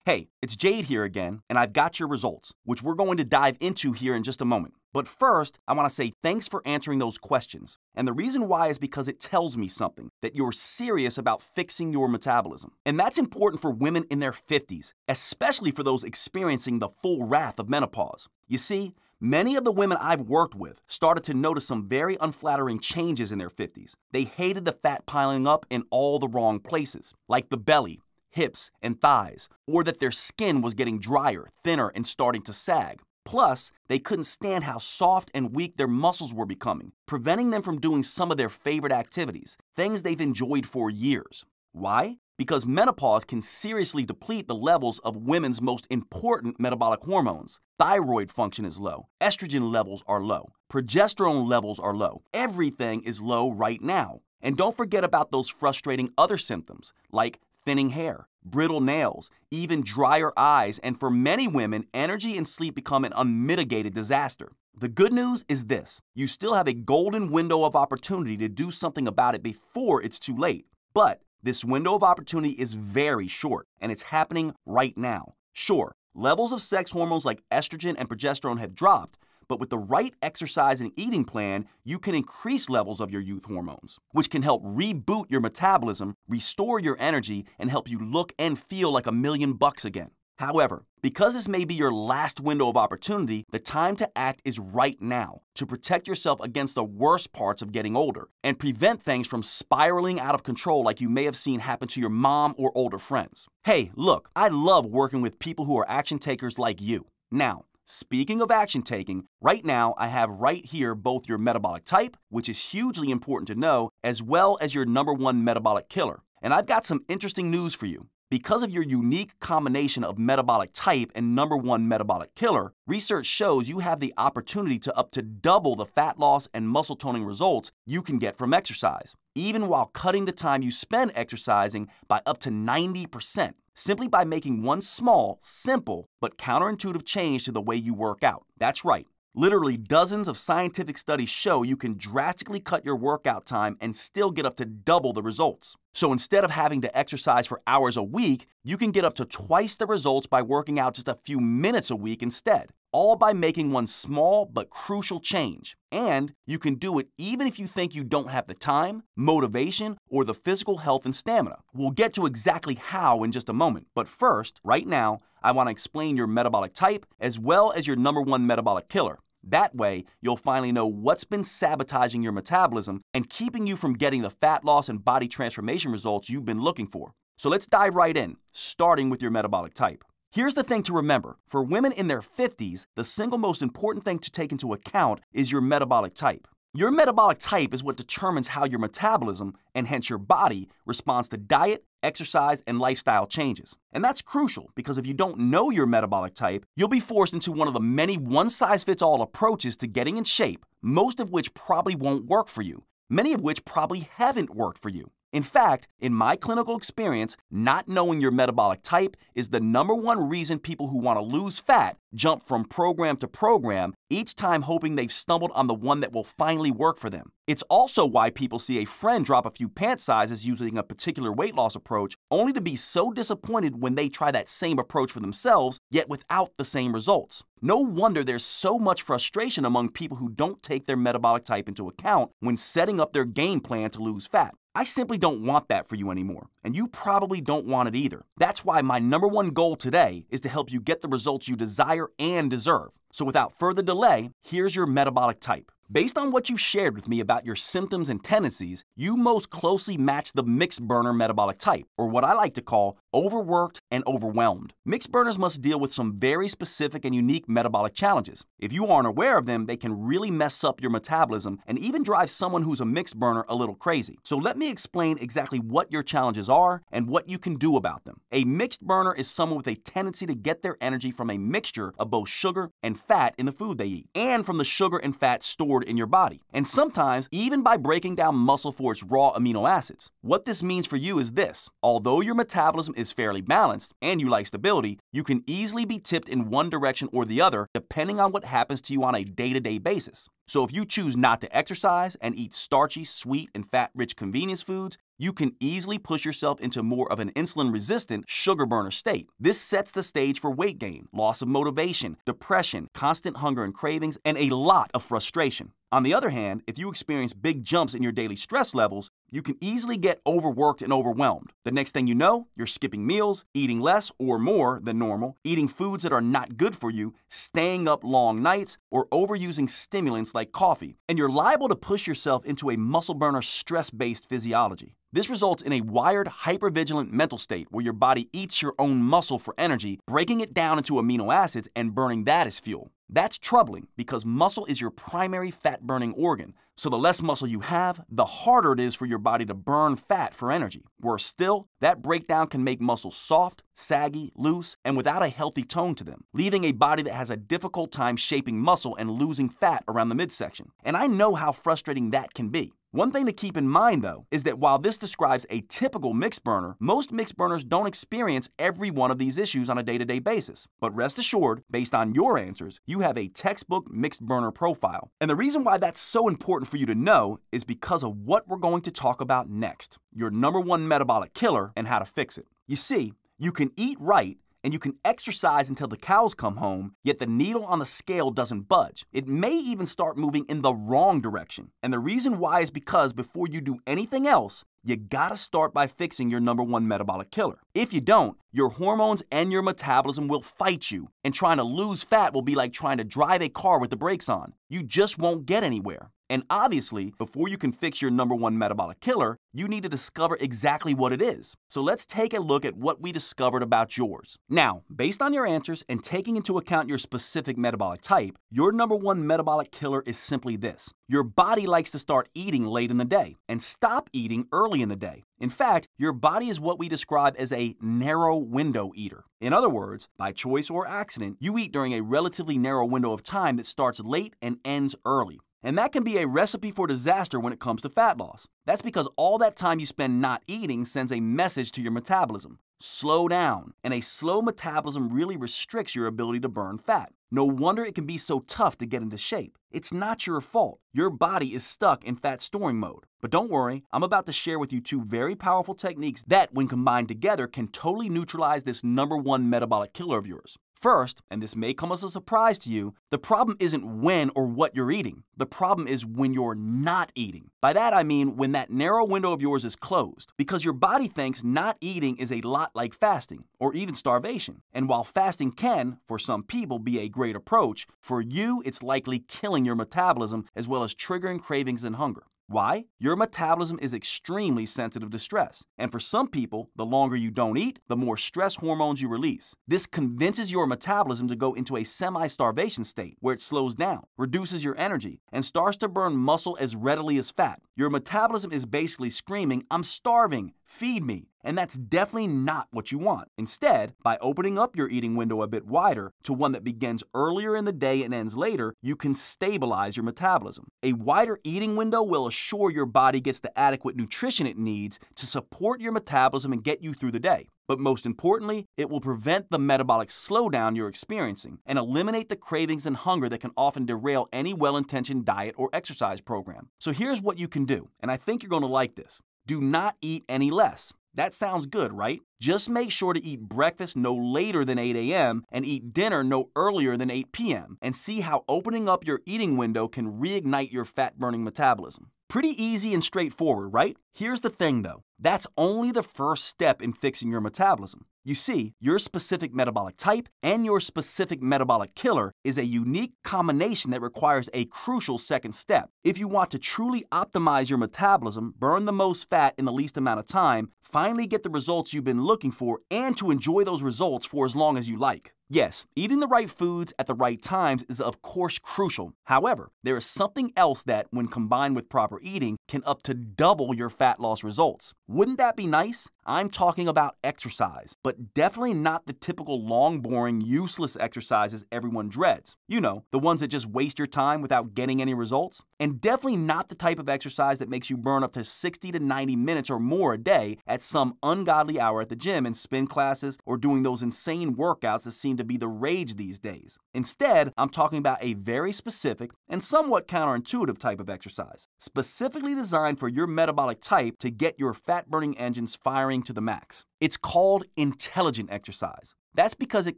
Hey, it's Jade here again, and I've got your results, which we're going to dive into here in just a moment. But first, I want to say thanks for answering those questions. And the reason why is because it tells me something, that you're serious about fixing your metabolism. And that's important for women in their 50s, especially for those experiencing the full wrath of menopause. You see, many of the women I've worked with started to notice some very unflattering changes in their 50s. They hated the fat piling up in all the wrong places, like the belly, hips, and thighs, or that their skin was getting drier, thinner, and starting to sag. Plus, they couldn't stand how soft and weak their muscles were becoming, preventing them from doing some of their favorite activities, things they've enjoyed for years. Why? Because menopause can seriously deplete the levels of women's most important metabolic hormones. Thyroid function is low, estrogen levels are low, progesterone levels are low. Everything is low right now. And don't forget about those frustrating other symptoms, like thinning hair, brittle nails, even drier eyes, and for many women, energy and sleep become an unmitigated disaster. The good news is this: you still have a golden window of opportunity to do something about it before it's too late. But this window of opportunity is very short, and it's happening right now. Sure, levels of sex hormones like estrogen and progesterone have dropped, but with the right exercise and eating plan, you can increase levels of your youth hormones, which can help reboot your metabolism, restore your energy, and help you look and feel like $1,000,000 again. However, because this may be your last window of opportunity, the time to act is right now to protect yourself against the worst parts of getting older and prevent things from spiraling out of control like you may have seen happen to your mom or older friends. Hey, look, I love working with people who are action takers like you. Now, speaking of action taking, right now I have right here both your metabolic type, which is hugely important to know, as well as your #1 metabolic killer. And I've got some interesting news for you. Because of your unique combination of metabolic type and #1 metabolic killer, research shows you have the opportunity to up to double the fat loss and muscle toning results you can get from exercise, even while cutting the time you spend exercising by up to 90%. Simply by making one small, simple, but counterintuitive change to the way you work out. That's right. Literally dozens of scientific studies show you can drastically cut your workout time and still get up to double the results. So instead of having to exercise for hours a week, you can get up to twice the results by working out just a few minutes a week instead, all by making one small but crucial change. And you can do it even if you think you don't have the time, motivation, or the physical health and stamina. We'll get to exactly how in just a moment. But first, right now, I want to explain your metabolic type as well as your #1 metabolic killer. That way, you'll finally know what's been sabotaging your metabolism and keeping you from getting the fat loss and body transformation results you've been looking for. So let's dive right in, starting with your metabolic type. Here's the thing to remember. For women in their 50s, the single most important thing to take into account is your metabolic type. Your metabolic type is what determines how your metabolism, and hence your body, responds to diet, exercise, and lifestyle changes. And that's crucial because if you don't know your metabolic type, you'll be forced into one of the many one-size-fits-all approaches to getting in shape, most of which probably won't work for you, many of which probably haven't worked for you. In fact, in my clinical experience, not knowing your metabolic type is the #1 reason people who want to lose fat jump from program to program, each time hoping they've stumbled on the one that will finally work for them. It's also why people see a friend drop a few pant sizes using a particular weight loss approach, only to be so disappointed when they try that same approach for themselves, yet without the same results. No wonder there's so much frustration among people who don't take their metabolic type into account when setting up their game plan to lose fat. I simply don't want that for you anymore, and you probably don't want it either. That's why my #1 goal today is to help you get the results you desire and deserve. So without further delay, here's your metabolic type. Based on what you shared with me about your symptoms and tendencies, you most closely match the mixed burner metabolic type, or what I like to call overworked and overwhelmed. Mixed burners must deal with some very specific and unique metabolic challenges. If you aren't aware of them, they can really mess up your metabolism and even drive someone who's a mixed burner a little crazy. So let me explain exactly what your challenges are and what you can do about them. A mixed burner is someone with a tendency to get their energy from a mixture of both sugar and fat in the food they eat, and from the sugar and fat stored in your body, and sometimes even by breaking down muscle for its raw amino acids. What this means for you is this: although your metabolism is fairly balanced and you like stability, you can easily be tipped in one direction or the other depending on what happens to you on a day-to-day basis. So if you choose not to exercise and eat starchy, sweet, and fat-rich convenience foods, you can easily push yourself into more of an insulin-resistant sugar burner state. This sets the stage for weight gain, loss of motivation, depression, constant hunger and cravings, and a lot of frustration. On the other hand, if you experience big jumps in your daily stress levels, you can easily get overworked and overwhelmed. The next thing you know, you're skipping meals, eating less or more than normal, eating foods that are not good for you, staying up long nights, or overusing stimulants like coffee, and you're liable to push yourself into a muscle burner stress-based physiology. This results in a wired, hypervigilant mental state where your body eats your own muscle for energy, breaking it down into amino acids and burning that as fuel. That's troubling because muscle is your primary fat-burning organ, so the less muscle you have, the harder it is for your body to burn fat for energy. Worse still, that breakdown can make muscles soft, saggy, loose, and without a healthy tone to them, leaving a body that has a difficult time shaping muscle and losing fat around the midsection. And I know how frustrating that can be. One thing to keep in mind, though, is that while this describes a typical mixed burner, most mixed burners don't experience every one of these issues on a day-to-day basis. But rest assured, based on your answers, you have a textbook mixed burner profile. And the reason why that's so important for you to know is because of what we're going to talk about next, your #1 metabolic killer and how to fix it. You see, you can eat right, and you can exercise until the cows come home, yet the needle on the scale doesn't budge. It may even start moving in the wrong direction. And the reason why is because before you do anything else, you gotta start by fixing your #1 metabolic killer. If you don't, your hormones and your metabolism will fight you, and trying to lose fat will be like trying to drive a car with the brakes on. You just won't get anywhere. And obviously, before you can fix your #1 metabolic killer, you need to discover exactly what it is. So let's take a look at what we discovered about yours. Now, based on your answers and taking into account your specific metabolic type, your #1 metabolic killer is simply this. Your body likes to start eating late in the day and stop eating early in the day. In fact, your body is what we describe as a narrow window eater. In other words, by choice or accident, you eat during a relatively narrow window of time that starts late and ends early. And that can be a recipe for disaster when it comes to fat loss. That's because all that time you spend not eating sends a message to your metabolism. Slow down. And a slow metabolism really restricts your ability to burn fat. No wonder it can be so tough to get into shape. It's not your fault. Your body is stuck in fat storing mode. But don't worry, I'm about to share with you 2 very powerful techniques that, when combined together, can totally neutralize this #1 metabolic killer of yours. First, and this may come as a surprise to you, the problem isn't when or what you're eating. The problem is when you're not eating. By that I mean when that narrow window of yours is closed, because your body thinks not eating is a lot like fasting, or even starvation. And while fasting can, for some people, be a great approach, for you it's likely killing your metabolism as well as triggering cravings and hunger. Why? Your metabolism is extremely sensitive to stress. And for some people, the longer you don't eat, the more stress hormones you release. This convinces your metabolism to go into a semi-starvation state where it slows down, reduces your energy, and starts to burn muscle as readily as fat. Your metabolism is basically screaming, "I'm starving, feed me." And that's definitely not what you want. Instead, by opening up your eating window a bit wider to one that begins earlier in the day and ends later, you can stabilize your metabolism. A wider eating window will assure your body gets the adequate nutrition it needs to support your metabolism and get you through the day. But most importantly, it will prevent the metabolic slowdown you're experiencing and eliminate the cravings and hunger that can often derail any well-intentioned diet or exercise program. So here's what you can do, and I think you're going to like this. Do not eat any less. That sounds good, right? Just make sure to eat breakfast no later than 8 a.m. and eat dinner no earlier than 8 p.m. and see how opening up your eating window can reignite your fat-burning metabolism. Pretty easy and straightforward, right? Here's the thing though. That's only the first step in fixing your metabolism. You see, your specific metabolic type and your specific metabolic killer is a unique combination that requires a crucial second step. If you want to truly optimize your metabolism, burn the most fat in the least amount of time, finally get the results you've been looking for, and to enjoy those results for as long as you like. Yes, eating the right foods at the right times is of course crucial. However, there is something else that, when combined with proper eating, can up to double your fat loss results. Wouldn't that be nice? I'm talking about exercise, but definitely not the typical long, boring, useless exercises everyone dreads. You know, the ones that just waste your time without getting any results. And definitely not the type of exercise that makes you burn up to 60 to 90 minutes or more a day at some ungodly hour at the gym in spin classes or doing those insane workouts that seem to be the rage these days. Instead, I'm talking about a very specific and somewhat counterintuitive type of exercise, specifically designed for your metabolic type to get your fat-burning engines firing to the max. It's called intelligent exercise. That's because it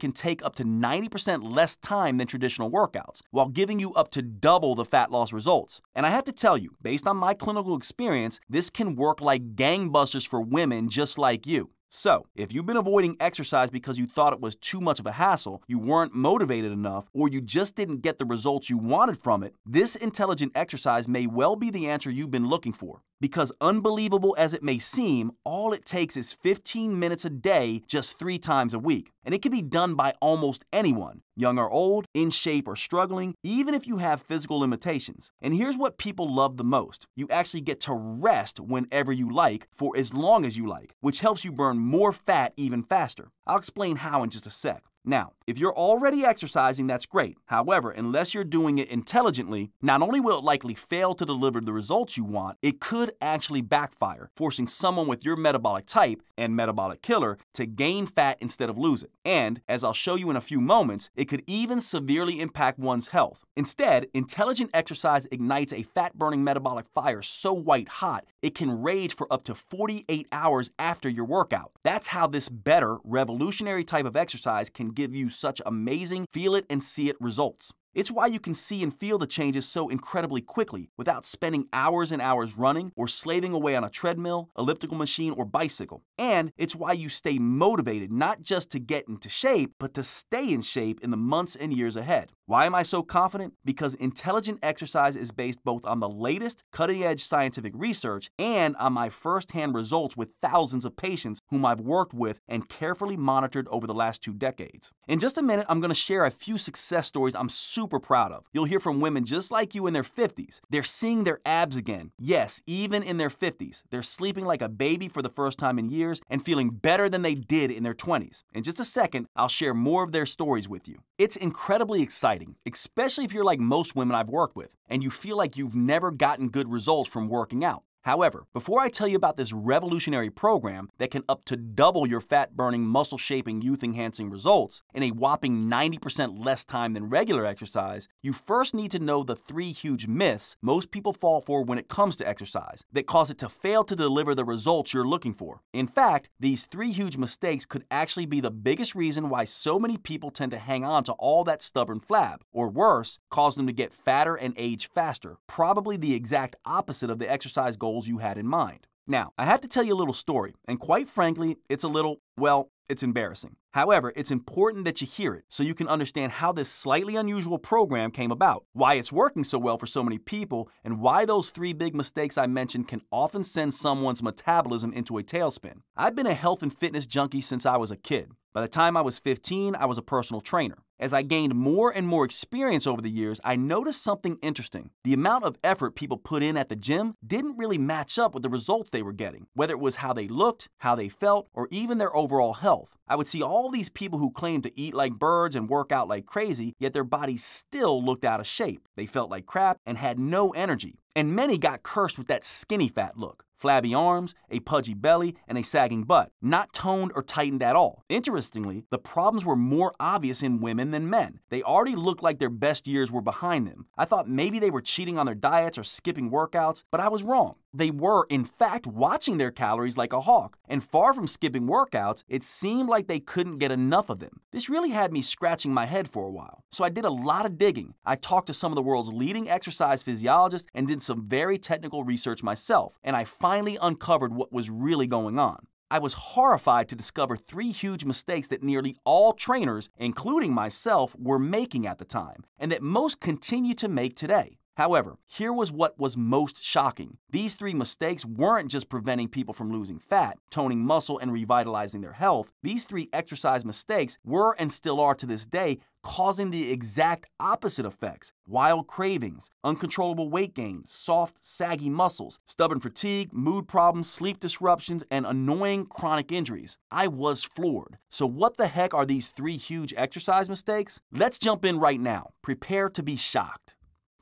can take up to 90% less time than traditional workouts, while giving you up to double the fat loss results. And I have to tell you, based on my clinical experience, this can work like gangbusters for women just like you. So, if you've been avoiding exercise because you thought it was too much of a hassle, you weren't motivated enough, or you just didn't get the results you wanted from it, this intelligent exercise may well be the answer you've been looking for. Because unbelievable as it may seem, all it takes is 15 minutes a day, just 3 times a week. And it can be done by almost anyone, young or old, in shape or struggling, even if you have physical limitations. And here's what people love the most. You actually get to rest whenever you like, for as long as you like, which helps you burn more fat even faster. I'll explain how in just a sec. Now, if you're already exercising, that's great. However, unless you're doing it intelligently, not only will it likely fail to deliver the results you want, it could actually backfire, forcing someone with your metabolic type and metabolic killer to gain fat instead of lose it. And, as I'll show you in a few moments, it could even severely impact one's health. Instead, intelligent exercise ignites a fat-burning metabolic fire so white-hot, it can rage for up to 48 hours after your workout. That's how this better, revolutionary type of exercise can give you such amazing feel-it-and-see-it results. It's why you can see and feel the changes so incredibly quickly without spending hours and hours running or slaving away on a treadmill, elliptical machine, or bicycle. And it's why you stay motivated not just to get into shape, but to stay in shape in the months and years ahead. Why am I so confident? Because intelligent exercise is based both on the latest cutting-edge scientific research and on my first-hand results with thousands of patients whom I've worked with and carefully monitored over the last 2 decades. In just a minute, I'm going to share a few success stories I'm super proud of. You'll hear from women just like you in their 50s. They're seeing their abs again. Yes, even in their 50s. They're sleeping like a baby for the first time in years and feeling better than they did in their 20s. In just a second, I'll share more of their stories with you. It's incredibly exciting, especially if you're like most women I've worked with, and you feel like you've never gotten good results from working out. However, before I tell you about this revolutionary program that can up to double your fat-burning, muscle-shaping, youth-enhancing results in a whopping 90% less time than regular exercise, you first need to know the 3 huge myths most people fall for when it comes to exercise that cause it to fail to deliver the results you're looking for. In fact, these 3 huge mistakes could actually be the biggest reason why so many people tend to hang on to all that stubborn flab, or worse, cause them to get fatter and age faster, probably the exact opposite of the exercise goals you had in mind. Now, I have to tell you a little story, and quite frankly, it's a little, well, it's embarrassing. However, it's important that you hear it so you can understand how this slightly unusual program came about, why it's working so well for so many people, and why those 3 big mistakes I mentioned can often send someone's metabolism into a tailspin. I've been a health and fitness junkie since I was a kid. By the time I was 15, I was a personal trainer. As I gained more and more experience over the years, I noticed something interesting. The amount of effort people put in at the gym didn't really match up with the results they were getting, whether it was how they looked, how they felt, or even their overall health. I would see all these people who claimed to eat like birds and work out like crazy, yet their bodies still looked out of shape. They felt like crap and had no energy. And many got cursed with that skinny fat look. Flabby arms, a pudgy belly, and a sagging butt, not toned or tightened at all. Interestingly, the problems were more obvious in women than men. They already looked like their best years were behind them. I thought maybe they were cheating on their diets or skipping workouts, but I was wrong. They were, in fact, watching their calories like a hawk, and far from skipping workouts, it seemed like they couldn't get enough of them. This really had me scratching my head for a while. So I did a lot of digging. I talked to some of the world's leading exercise physiologists and did some very technical research myself, and I finally uncovered what was really going on. I was horrified to discover 3 huge mistakes that nearly all trainers, including myself, were making at the time, and that most continue to make today. However, here was what was most shocking. These 3 mistakes weren't just preventing people from losing fat, toning muscle, and revitalizing their health. These 3 exercise mistakes were and still are to this day causing the exact opposite effects: wild cravings, uncontrollable weight gain, soft, saggy muscles, stubborn fatigue, mood problems, sleep disruptions, and annoying chronic injuries. I was floored. So what the heck are these 3 huge exercise mistakes? Let's jump in right now. Prepare to be shocked.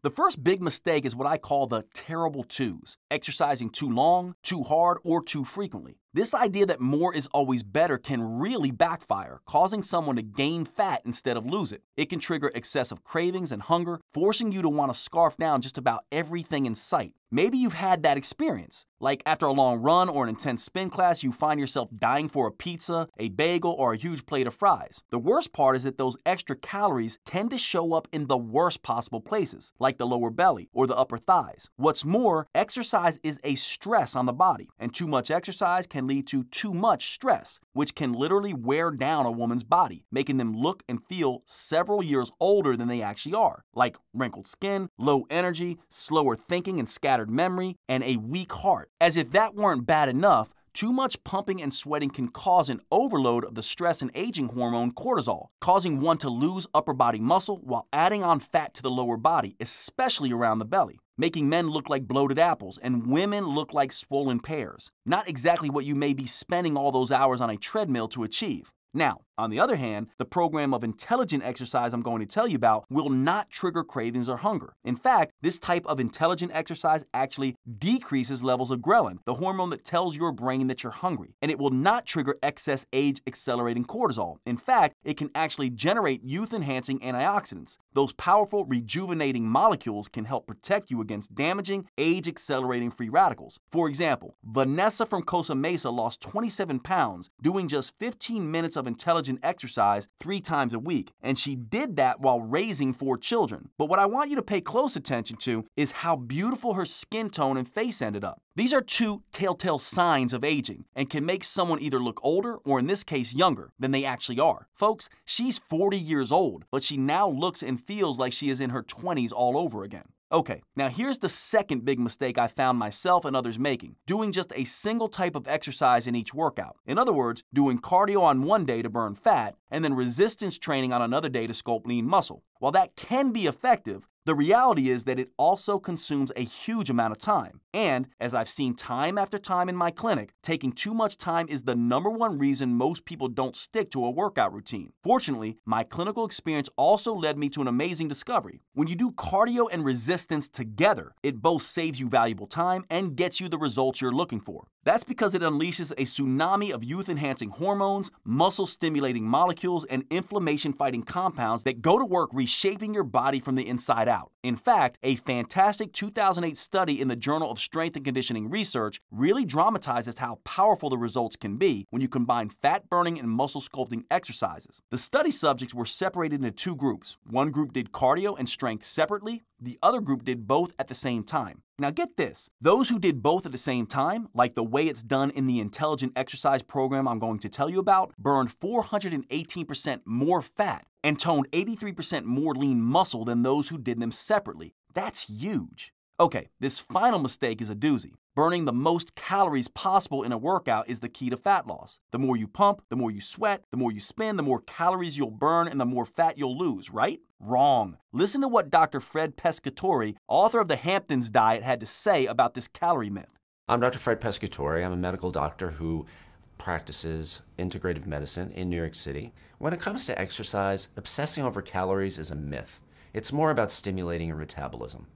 The first big mistake is what I call the terrible twos: exercising too long, too hard, or too frequently. This idea that more is always better can really backfire, causing someone to gain fat instead of lose it. It can trigger excessive cravings and hunger, forcing you to want to scarf down just about everything in sight. Maybe you've had that experience. Like after a long run or an intense spin class, you find yourself dying for a pizza, a bagel, or a huge plate of fries. The worst part is that those extra calories tend to show up in the worst possible places, like the lower belly or the upper thighs. What's more, exercise is a stress on the body, and too much exercise can lead to too much stress, which can literally wear down a woman's body, making them look and feel several years older than they actually are, like wrinkled skin, low energy, slower thinking and scattered memory, and a weak heart. As if that weren't bad enough, too much pumping and sweating can cause an overload of the stress and aging hormone cortisol, causing one to lose upper body muscle while adding on fat to the lower body, especially around the belly, making men look like bloated apples and women look like swollen pears. Not exactly what you may be spending all those hours on a treadmill to achieve. Now, on the other hand, the program of intelligent exercise I'm going to tell you about will not trigger cravings or hunger. In fact, this type of intelligent exercise actually decreases levels of ghrelin, the hormone that tells your brain that you're hungry, and it will not trigger excess age-accelerating cortisol. In fact, it can actually generate youth-enhancing antioxidants. Those powerful, rejuvenating molecules can help protect you against damaging, age-accelerating free radicals. For example, Vanessa from Costa Mesa lost 27 pounds doing just 15 minutes of intelligent exercise 3 times a week, and she did that while raising 4 children. But what I want you to pay close attention to is how beautiful her skin tone and face ended up. These are 2 telltale signs of aging and can make someone either look older or, in this case, younger than they actually are. Folks, she's 40 years old, but she now looks and feels like she is in her 20s all over again. Okay, now here's the second big mistake I found myself and others making: doing just a single type of exercise in each workout. In other words, doing cardio on one day to burn fat, and then resistance training on another day to sculpt lean muscle. While that can be effective, the reality is that it also consumes a huge amount of time. And, as I've seen time after time in my clinic, taking too much time is the #1 reason most people don't stick to a workout routine. Fortunately, my clinical experience also led me to an amazing discovery. When you do cardio and resistance together, it both saves you valuable time and gets you the results you're looking for. That's because it unleashes a tsunami of youth-enhancing hormones, muscle-stimulating molecules, and inflammation-fighting compounds that go to work reshaping your body from the inside out. In fact, a fantastic 2008 study in the Journal of Strength and Conditioning Research really dramatizes how powerful the results can be when you combine fat-burning and muscle-sculpting exercises. The study subjects were separated into 2 groups. One group did cardio and strength separately. The other group did both at the same time. Now get this, those who did both at the same time, like the way it's done in the intelligent exercise program I'm going to tell you about, burned 418% more fat and toned 83% more lean muscle than those who did them separately. That's huge. Okay, this final mistake is a doozy. Burning the most calories possible in a workout is the key to fat loss. The more you pump, the more you sweat, the more you spin, the more calories you'll burn, and the more fat you'll lose, right? Wrong. Listen to what Dr. Fred Pescatore, author of the Hamptons Diet, had to say about this calorie myth. I'm Dr. Fred Pescatore. I'm a medical doctor who practices integrative medicine in New York City. When it comes to exercise, obsessing over calories is a myth. It's more about stimulating your metabolism.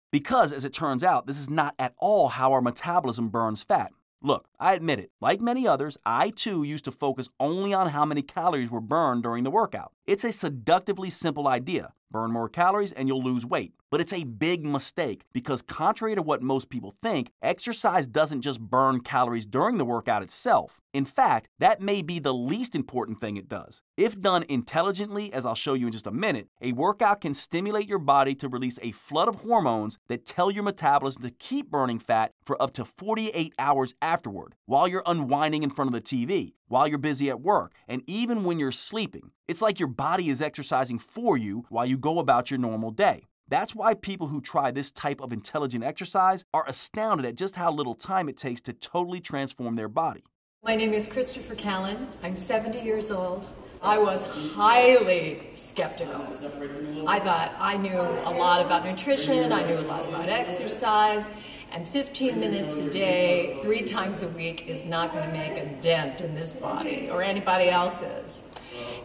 Because, as it turns out, this is not at all how our metabolism burns fat. Look, I admit it, like many others, I too used to focus only on how many calories were burned during the workout. It's a seductively simple idea. Burn more calories and you'll lose weight. But it's a big mistake because, contrary to what most people think, exercise doesn't just burn calories during the workout itself. In fact, that may be the least important thing it does. If done intelligently, as I'll show you in just a minute, a workout can stimulate your body to release a flood of hormones that tell your metabolism to keep burning fat for up to 48 hours afterward, while you're unwinding in front of the TV, while you're busy at work, and even when you're sleeping. It's like your body is exercising for you while you go about your normal day. That's why people who try this type of intelligent exercise are astounded at just how little time it takes to totally transform their body. My name is Christopher Callan. I'm 70 years old. I was highly skeptical. I thought I knew a lot about nutrition, I knew a lot about exercise, and 15 minutes a day, 3 times a week is not going to make a dent in this body or anybody else's.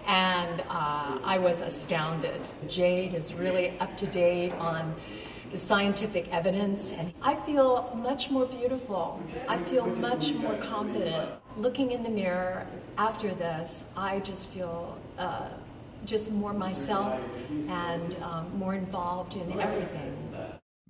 And I was astounded. Jade is really up to date on the scientific evidence, and I feel much more beautiful. I feel much more confident. Looking in the mirror after this, I just feel just more myself and more involved in everything.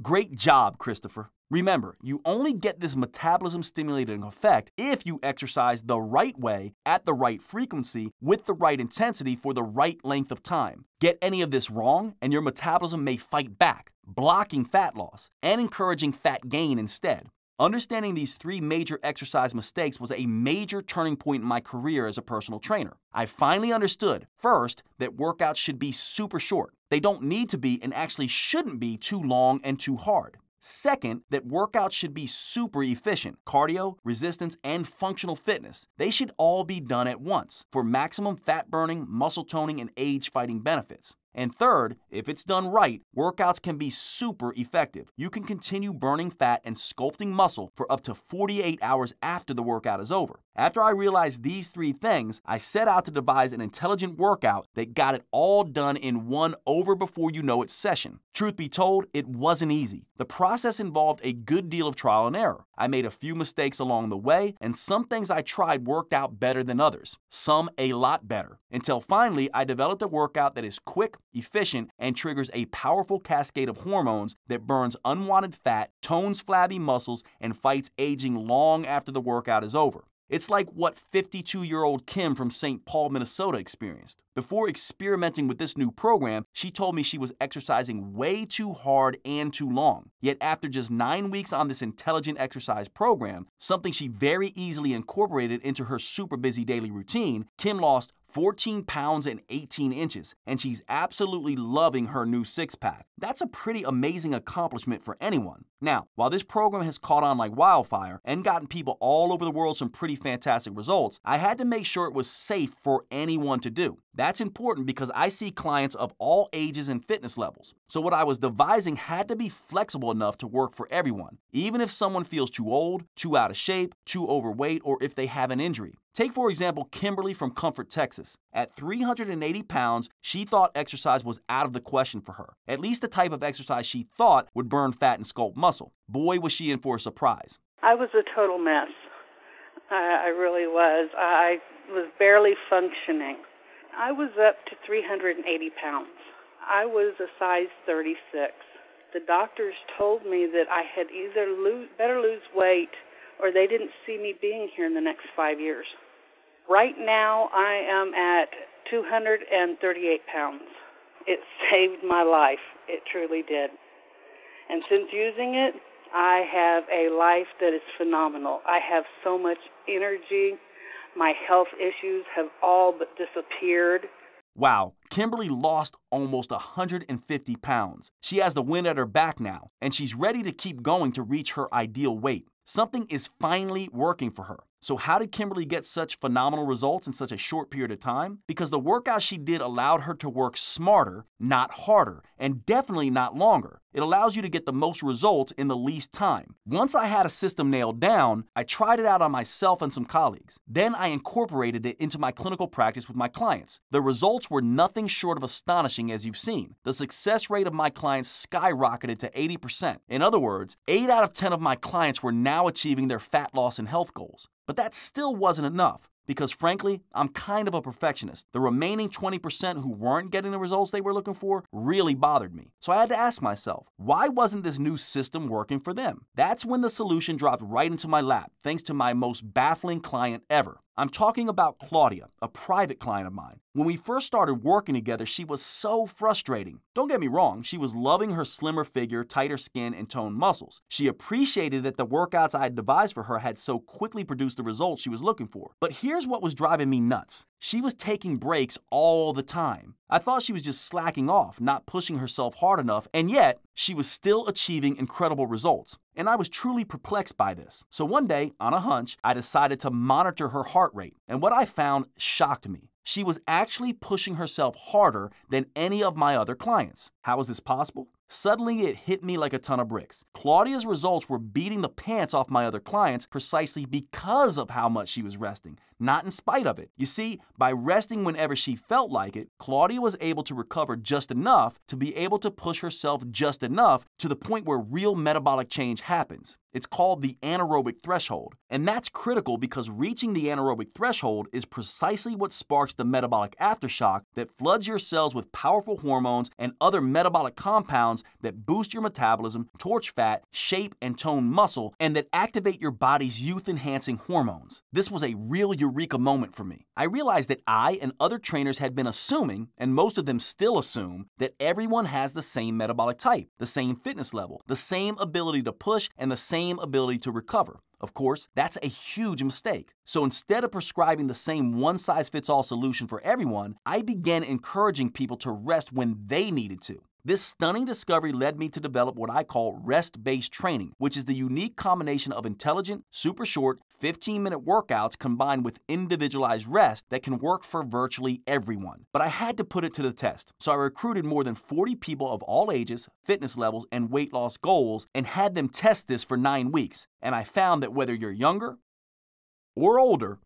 Great job, Christopher. Remember, you only get this metabolism stimulating effect if you exercise the right way, at the right frequency, with the right intensity for the right length of time. Get any of this wrong, and your metabolism may fight back, blocking fat loss and encouraging fat gain instead. Understanding these 3 major exercise mistakes was a major turning point in my career as a personal trainer. I finally understood, first, that workouts should be super short. They don't need to be and actually shouldn't be too long and too hard. Second, that workouts should be super efficient. Cardio, resistance, and functional fitness. They should all be done at once for maximum fat burning, muscle toning, and age-fighting benefits. And third, if it's done right, workouts can be super effective. You can continue burning fat and sculpting muscle for up to 48 hours after the workout is over. After I realized these 3 things, I set out to devise an intelligent workout that got it all done in one over-before-you-know-it session. Truth be told, it wasn't easy. The process involved a good deal of trial and error. I made a few mistakes along the way, and some things I tried worked out better than others. Some a lot better. Until finally, I developed a workout that is quick, efficient, and triggers a powerful cascade of hormones that burns unwanted fat, tones flabby muscles, and fights aging long after the workout is over. It's like what 52-year-old Kim from St. Paul, Minnesota experienced. Before experimenting with this new program, she told me she was exercising way too hard and too long. Yet after just 9 weeks on this intelligent exercise program, something she very easily incorporated into her super busy daily routine, Kim lost 14 pounds and 18 inches, and she's absolutely loving her new six-pack. That's a pretty amazing accomplishment for anyone. Now, while this program has caught on like wildfire and gotten people all over the world some pretty fantastic results, I had to make sure it was safe for anyone to do. That's important because I see clients of all ages and fitness levels. So what I was devising had to be flexible enough to work for everyone, even if someone feels too old, too out of shape, too overweight, or if they have an injury. Take, for example, Kimberly from Comfort, Texas. At 380 pounds, she thought exercise was out of the question for her. At least the type of exercise she thought would burn fat and sculpt muscle. Boy, was she in for a surprise. I was a total mess. I really was. I was barely functioning. I was up to 380 pounds. I was a size 36. The doctors told me that I had either better lose weight or they didn't see me being here in the next 5 years. Right now, I am at 238 pounds. It saved my life. It truly did. And since using it, I have a life that is phenomenal. I have so much energy. My health issues have all but disappeared. Wow, Kimberly lost almost 150 pounds. She has the wind at her back now, and she's ready to keep going to reach her ideal weight. Something is finally working for her. So how did Kimberly get such phenomenal results in such a short period of time? Because the workout she did allowed her to work smarter, not harder, and definitely not longer. It allows you to get the most results in the least time. Once I had a system nailed down, I tried it out on myself and some colleagues. Then I incorporated it into my clinical practice with my clients. The results were nothing short of astonishing, as you've seen. The success rate of my clients skyrocketed to 80%. In other words, 8 out of 10 of my clients were now achieving their fat loss and health goals. But that still wasn't enough. Because frankly, I'm kind of a perfectionist. The remaining 20% who weren't getting the results they were looking for really bothered me. So I had to ask myself, why wasn't this new system working for them? That's when the solution dropped right into my lap, thanks to my most baffling client ever. I'm talking about Claudia, a private client of mine. When we first started working together, she was so frustrating. Don't get me wrong, she was loving her slimmer figure, tighter skin, and toned muscles. She appreciated that the workouts I had devised for her had so quickly produced the results she was looking for. But here's what was driving me nuts. She was taking breaks all the time. I thought she was just slacking off, not pushing herself hard enough, and yet she was still achieving incredible results. And I was truly perplexed by this. So one day, on a hunch, I decided to monitor her heart rate, and what I found shocked me. She was actually pushing herself harder than any of my other clients. How is this possible? Suddenly, it hit me like a ton of bricks. Claudia's results were beating the pants off my other clients precisely because of how much she was resting, not in spite of it. You see, by resting whenever she felt like it, Claudia was able to recover just enough to be able to push herself just enough to the point where real metabolic change happens. It's called the anaerobic threshold, and that's critical because reaching the anaerobic threshold is precisely what sparks the metabolic aftershock that floods your cells with powerful hormones and other metabolic compounds that boost your metabolism, torch fat, shape and tone muscle, and that activate your body's youth-enhancing hormones. This was a real eureka moment for me. I realized that I and other trainers had been assuming, and most of them still assume, that everyone has the same metabolic type, the same fitness level, the same ability to push, and the same ability to recover. Of course, that's a huge mistake. So instead of prescribing the same one-size-fits-all solution for everyone, I began encouraging people to rest when they needed to. This stunning discovery led me to develop what I call rest-based training, which is the unique combination of intelligent, super short, 15-minute workouts combined with individualized rest that can work for virtually everyone. But I had to put it to the test, so I recruited more than 40 people of all ages, fitness levels, and weight loss goals and had them test this for 9 weeks. And I found that whether you're younger or older,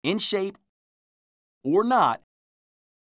in shape or not,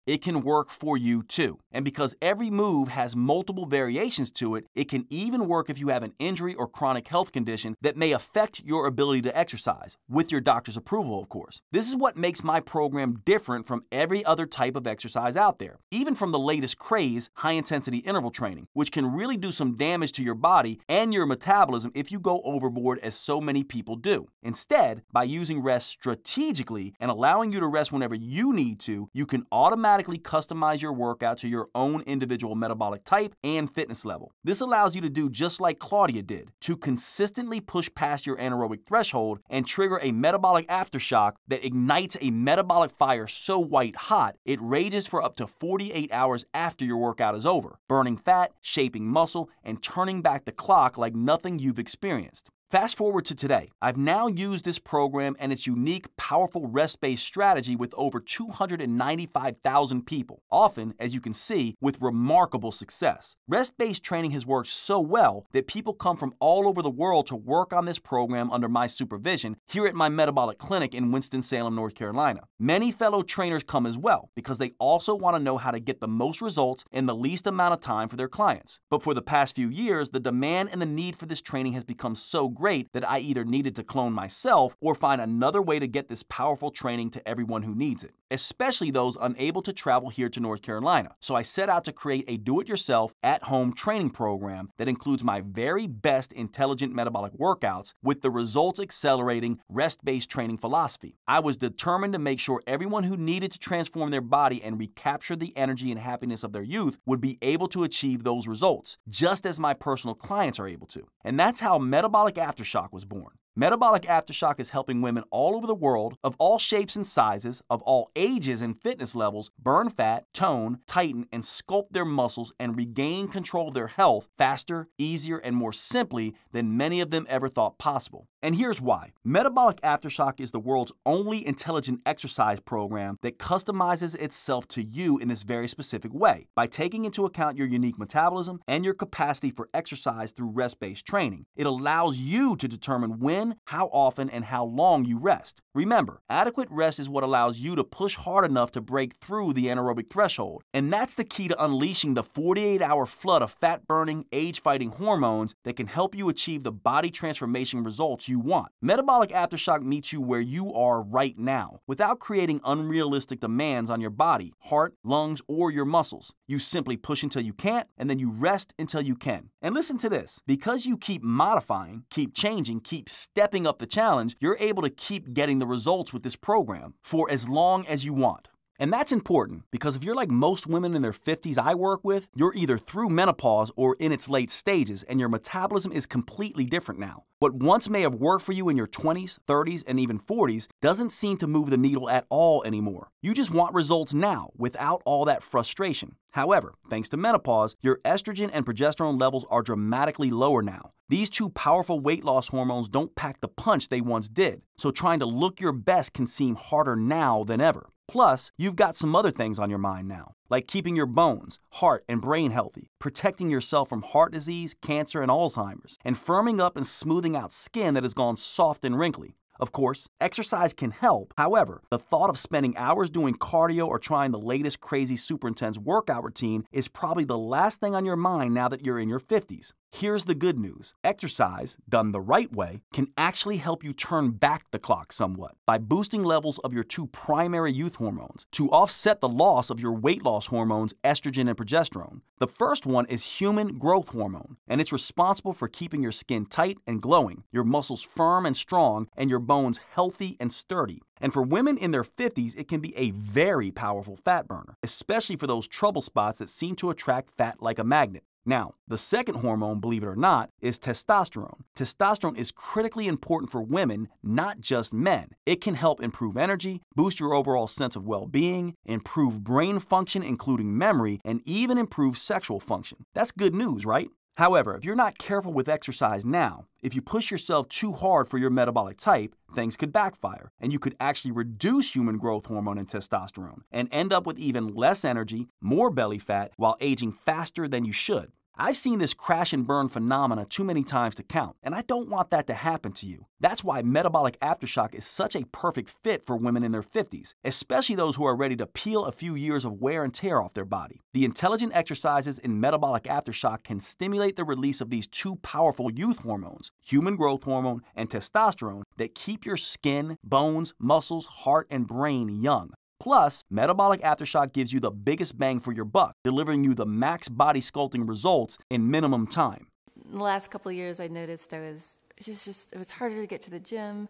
it can work for you too. And because every move has multiple variations to it, it can even work if you have an injury or chronic health condition that may affect your ability to exercise, with your doctor's approval, of course. This is what makes my program different from every other type of exercise out there, even from the latest craze, high-intensity interval training, which can really do some damage to your body and your metabolism if you go overboard as so many people do. Instead, by using rest strategically and allowing you to rest whenever you need to, you can automatically customize your workout to your own individual metabolic type and fitness level. This allows you to do just like Claudia did, to consistently push past your anaerobic threshold and trigger a metabolic aftershock that ignites a metabolic fire so white hot it rages for up to 48 hours after your workout is over, burning fat, shaping muscle, and turning back the clock like nothing you've experienced. Fast forward to today. I've now used this program and its unique, powerful rest-based strategy with over 295,000 people, often, as you can see, with remarkable success. Rest-based training has worked so well that people come from all over the world to work on this program under my supervision here at my metabolic clinic in Winston-Salem, North Carolina. Many fellow trainers come as well because they also want to know how to get the most results in the least amount of time for their clients. But for the past few years, the demand and the need for this training has become so great that I either needed to clone myself or find another way to get this powerful training to everyone who needs it, especially those unable to travel here to North Carolina. So I set out to create a do-it-yourself, at-home training program that includes my very best intelligent metabolic workouts with the results-accelerating, rest-based training philosophy. I was determined to make sure everyone who needed to transform their body and recapture the energy and happiness of their youth would be able to achieve those results, just as my personal clients are able to. And that's how Metabolic Aftershock was born. Metabolic Aftershock is helping women all over the world, of all shapes and sizes, of all ages and fitness levels, burn fat, tone, tighten, and sculpt their muscles and regain control of their health faster, easier, and more simply than many of them ever thought possible. And here's why. Metabolic Aftershock is the world's only intelligent exercise program that customizes itself to you in this very specific way by taking into account your unique metabolism and your capacity for exercise through rest-based training. It allows you to determine when, how often, and how long you rest. Remember, adequate rest is what allows you to push hard enough to break through the anaerobic threshold. And that's the key to unleashing the 48-hour flood of fat-burning, age-fighting hormones that can help you achieve the body transformation results you want. Metabolic Aftershock meets you where you are right now, without creating unrealistic demands on your body, heart, lungs, or your muscles. You simply push until you can't, and then you rest until you can. And listen to this, because you keep modifying, keep changing, keep stepping up the challenge, you're able to keep getting the results with this program for as long as you want. And that's important because if you're like most women in their 50s I work with, you're either through menopause or in its late stages and your metabolism is completely different now. What once may have worked for you in your 20s, 30s, and even 40s doesn't seem to move the needle at all anymore. You just want results now without all that frustration. However, thanks to menopause, your estrogen and progesterone levels are dramatically lower now. These two powerful weight loss hormones don't pack the punch they once did, so trying to look your best can seem harder now than ever. Plus, you've got some other things on your mind now, like keeping your bones, heart, and brain healthy, protecting yourself from heart disease, cancer, and Alzheimer's, and firming up and smoothing out skin that has gone soft and wrinkly. Of course, exercise can help. However, the thought of spending hours doing cardio or trying the latest crazy super intense workout routine is probably the last thing on your mind now that you're in your 50s. Here's the good news. Exercise, done the right way, can actually help you turn back the clock somewhat by boosting levels of your two primary youth hormones to offset the loss of your weight loss hormones, estrogen and progesterone. The first one is human growth hormone, and it's responsible for keeping your skin tight and glowing, your muscles firm and strong, and your bones healthy and sturdy. And for women in their 50s, it can be a very powerful fat burner, especially for those trouble spots that seem to attract fat like a magnet. Now, the second hormone, believe it or not, is testosterone. Testosterone is critically important for women, not just men. It can help improve energy, boost your overall sense of well-being, improve brain function, including memory, and even improve sexual function. That's good news, right? However, if you're not careful with exercise now, if you push yourself too hard for your metabolic type, things could backfire, and you could actually reduce human growth hormone and testosterone, and end up with even less energy, more belly fat, while aging faster than you should. I've seen this crash and burn phenomena too many times to count, and I don't want that to happen to you. That's why Metabolic Aftershock is such a perfect fit for women in their 50s, especially those who are ready to peel a few years of wear and tear off their body. The intelligent exercises in Metabolic Aftershock can stimulate the release of these two powerful youth hormones, human growth hormone and testosterone, that keep your skin, bones, muscles, heart, and brain young. Plus, Metabolic Aftershock gives you the biggest bang for your buck, delivering you the max body sculpting results in minimum time. In the last couple of years, I noticed it was harder to get to the gym, and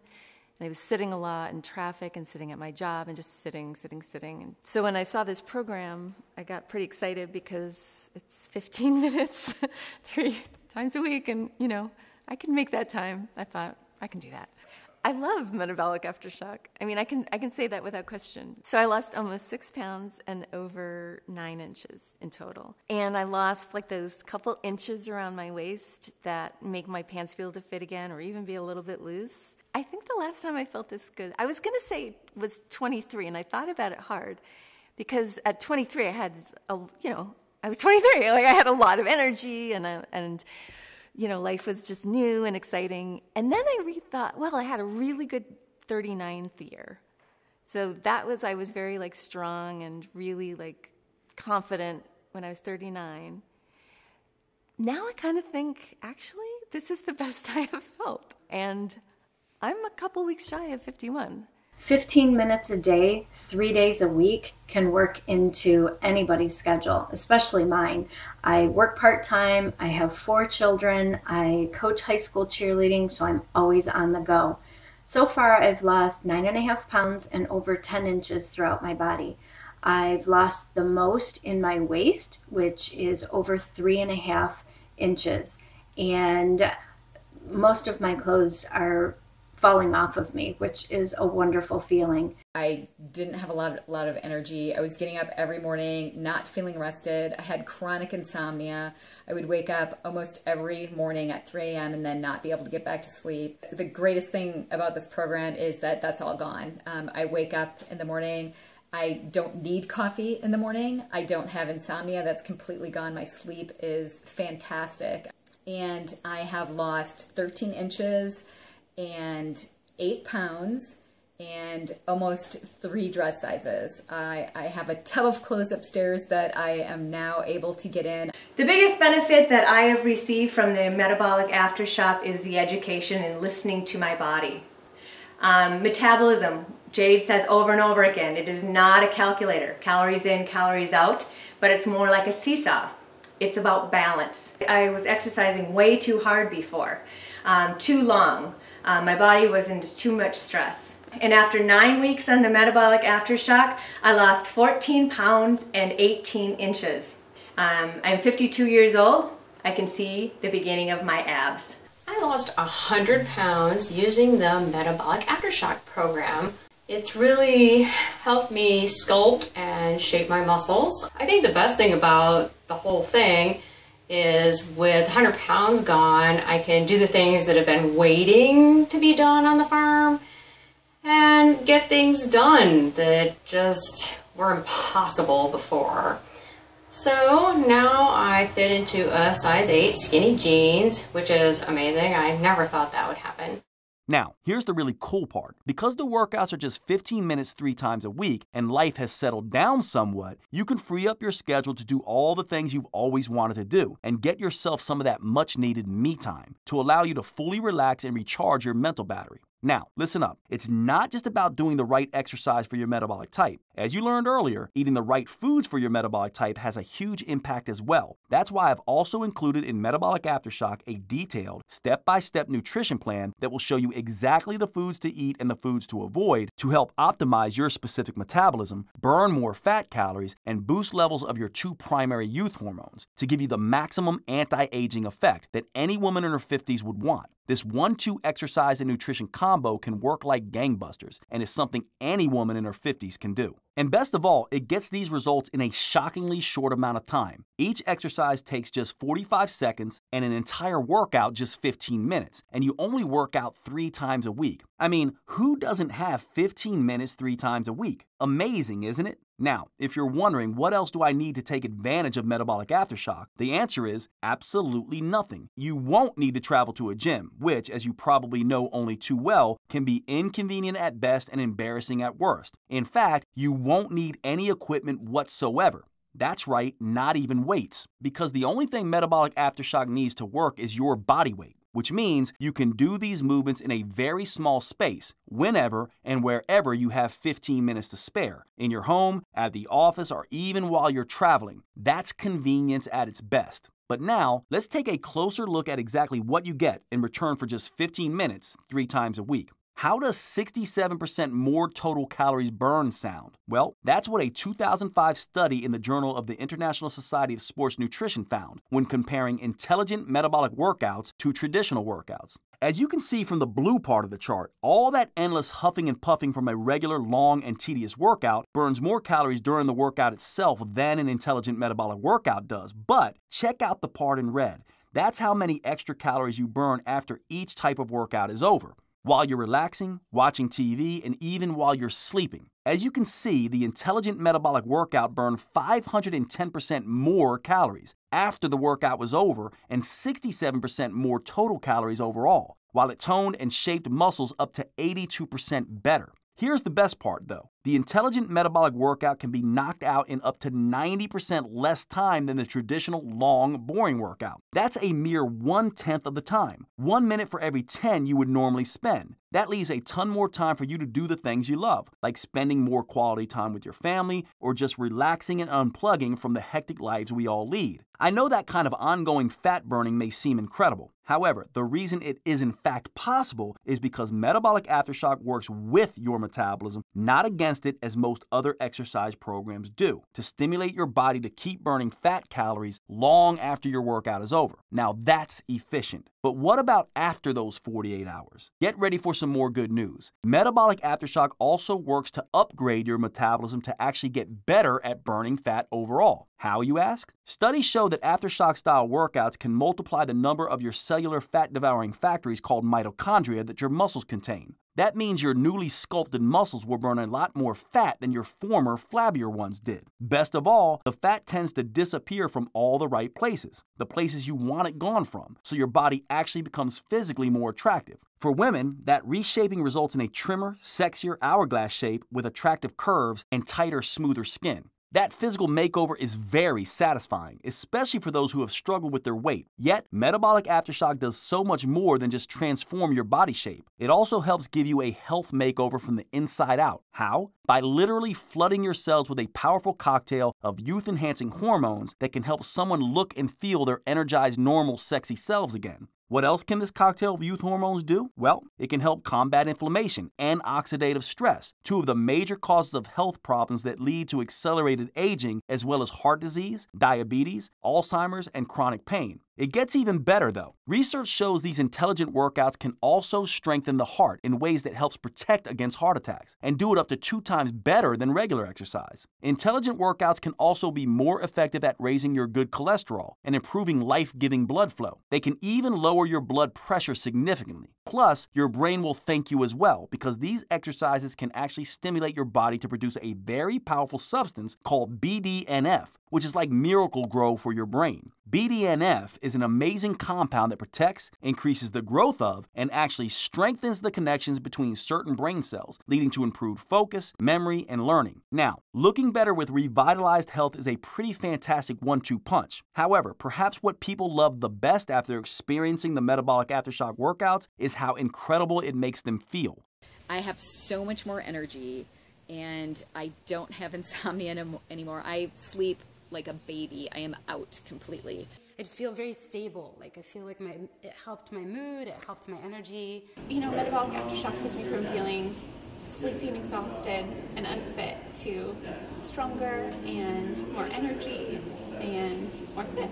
I was sitting a lot in traffic and sitting at my job and just sitting. And so when I saw this program, I got pretty excited because it's 15 minutes 3 times a week, and I can make that time. I thought, I can do that. I love Metabolic Aftershock. I mean, I can say that without question. So I lost almost 6 pounds and over 9 inches in total. And I lost like those couple inches around my waist that make my pants be able to fit again or even be a little bit loose. I think the last time I felt this good, I was going to say was 23, and I thought about it hard because at 23 I had, I was 23. Like I had a lot of energy and life was just new and exciting. And then I rethought, well, I had a really good 39th year. So I was very strong and really confident when I was 39. Now I kind of think, actually, this is the best I have felt. And I'm a couple weeks shy of 51. 15 minutes a day, 3 days a week can work into anybody's schedule, especially mine. I work part-time, I have 4 children, I coach high school cheerleading, so I'm always on the go. So far, I've lost 9.5 pounds and over 10 inches throughout my body. I've lost the most in my waist, which is over 3.5 inches. And most of my clothes are falling off of me, which is a wonderful feeling. I didn't have a lot of energy. I was getting up every morning, not feeling rested. I had chronic insomnia. I would wake up almost every morning at 3 a.m. and then not be able to get back to sleep. The greatest thing about this program is that that's all gone. I wake up in the morning. I don't need coffee in the morning. I don't have insomnia. That's completely gone. My sleep is fantastic. And I have lost 13 inches and 8 pounds and almost 3 dress sizes. I have a tub of clothes upstairs that I am now able to get in. The biggest benefit that I have received from the Metabolic Aftershock is the education and listening to my body. Metabolism, Jade says over and over again, it is not a calculator, calories in, calories out, but it's more like a seesaw. It's about balance. I was exercising way too hard before, too long. My body was into too much stress. And after 9 weeks on the Metabolic Aftershock, I lost 14 pounds and 18 inches. I'm 52 years old. I can see the beginning of my abs. I lost 100 pounds using the Metabolic Aftershock program. It's really helped me sculpt and shape my muscles. I think the best thing about the whole thing is with 100 pounds gone, I can do the things that have been waiting to be done on the farm and get things done that just were impossible before. So now I fit into a size 8 skinny jeans, which is amazing. I never thought that would happen. Now, here's the really cool part. Because the workouts are just 15 minutes 3 times a week and life has settled down somewhat, you can free up your schedule to do all the things you've always wanted to do and get yourself some of that much needed me time to allow you to fully relax and recharge your mental battery. Now, listen up. It's not just about doing the right exercise for your metabolic type. As you learned earlier, eating the right foods for your metabolic type has a huge impact as well. That's why I've also included in Metabolic Aftershock a detailed, step-by-step nutrition plan that will show you exactly the foods to eat and the foods to avoid to help optimize your specific metabolism, burn more fat calories, and boost levels of your 2 primary youth hormones to give you the maximum anti-aging effect that any woman in her 50s would want. This 1-2 exercise and nutrition combo can work like gangbusters and is something any woman in her 50s can do. And best of all, it gets these results in a shockingly short amount of time. Each exercise takes just 45 seconds and an entire workout just 15 minutes, and you only work out 3 times a week. I mean, who doesn't have 15 minutes 3 times a week? Amazing, isn't it? Now, if you're wondering what else do I need to take advantage of Metabolic Aftershock, the answer is absolutely nothing. You won't need to travel to a gym, which, as you probably know only too well, can be inconvenient at best and embarrassing at worst. In fact, you won't need any equipment whatsoever. That's right, not even weights, because the only thing Metabolic Aftershock needs to work is your body weight, which means you can do these movements in a very small space, whenever and wherever you have 15 minutes to spare, in your home, at the office, or even while you're traveling. That's convenience at its best. But now, let's take a closer look at exactly what you get in return for just 15 minutes 3 times a week. How does 67% more total calories burned sound? Well, that's what a 2005 study in the Journal of the International Society of Sports Nutrition found when comparing intelligent metabolic workouts to traditional workouts. As you can see from the blue part of the chart, all that endless huffing and puffing from a regular, long, and tedious workout burns more calories during the workout itself than an intelligent metabolic workout does. But check out the part in red. That's how many extra calories you burn after each type of workout is over, while you're relaxing, watching TV, and even while you're sleeping. As you can see, the intelligent metabolic workout burned 510% more calories after the workout was over and 67% more total calories overall, while it toned and shaped muscles up to 82% better. Here's the best part, though. The intelligent metabolic workout can be knocked out in up to 90% less time than the traditional, long, boring workout. That's a mere 1/10 of the time. 1 minute for every 10 you would normally spend. That leaves a ton more time for you to do the things you love, like spending more quality time with your family or just relaxing and unplugging from the hectic lives we all lead. I know that kind of ongoing fat burning may seem incredible. However, the reason it is in fact possible is because Metabolic Aftershock works with your metabolism, not against it as most other exercise programs do, to stimulate your body to keep burning fat calories long after your workout is over. Now that's efficient. But what about after those 48 hours? Get ready for some more good news. Metabolic Aftershock also works to upgrade your metabolism to actually get better at burning fat overall. How, you ask? Studies show that Aftershock-style workouts can multiply the number of your cellular fat-devouring factories called mitochondria that your muscles contain. That means your newly sculpted muscles will burn a lot more fat than your former, flabbier ones did. Best of all, the fat tends to disappear from all the right places, the places you want it gone from, so your body actually becomes physically more attractive. For women, that reshaping results in a trimmer, sexier hourglass shape with attractive curves and tighter, smoother skin. That physical makeover is very satisfying, especially for those who have struggled with their weight. Yet, Metabolic Aftershock does so much more than just transform your body shape. It also helps give you a health makeover from the inside out. How? By literally flooding your cells with a powerful cocktail of youth-enhancing hormones that can help someone look and feel their energized, normal, sexy selves again. What else can this cocktail of youth hormones do? Well, it can help combat inflammation and oxidative stress, two of the major causes of health problems that lead to accelerated aging, as well as heart disease, diabetes, Alzheimer's, and chronic pain. It gets even better though. Research shows these intelligent workouts can also strengthen the heart in ways that helps protect against heart attacks and do it up to 2 times better than regular exercise. Intelligent workouts can also be more effective at raising your good cholesterol and improving life-giving blood flow. They can even lower your blood pressure significantly. Plus, your brain will thank you as well because these exercises can actually stimulate your body to produce a very powerful substance called BDNF, which is like Miracle-Gro for your brain. BDNF is an amazing compound that protects, increases the growth of, and actually strengthens the connections between certain brain cells, leading to improved focus, memory, and learning. Now, looking better with revitalized health is a pretty fantastic 1-2 punch. However, perhaps what people love the best after experiencing the Metabolic Aftershock workouts is how incredible it makes them feel. I have so much more energy, and I don't have insomnia anymore. I sleep like a baby. I am out completely. I just feel very stable. Like I feel like it helped my mood, it helped my energy. You know, Metabolic Aftershock took me from feeling sleepy and exhausted and unfit to stronger and more energy and more fit.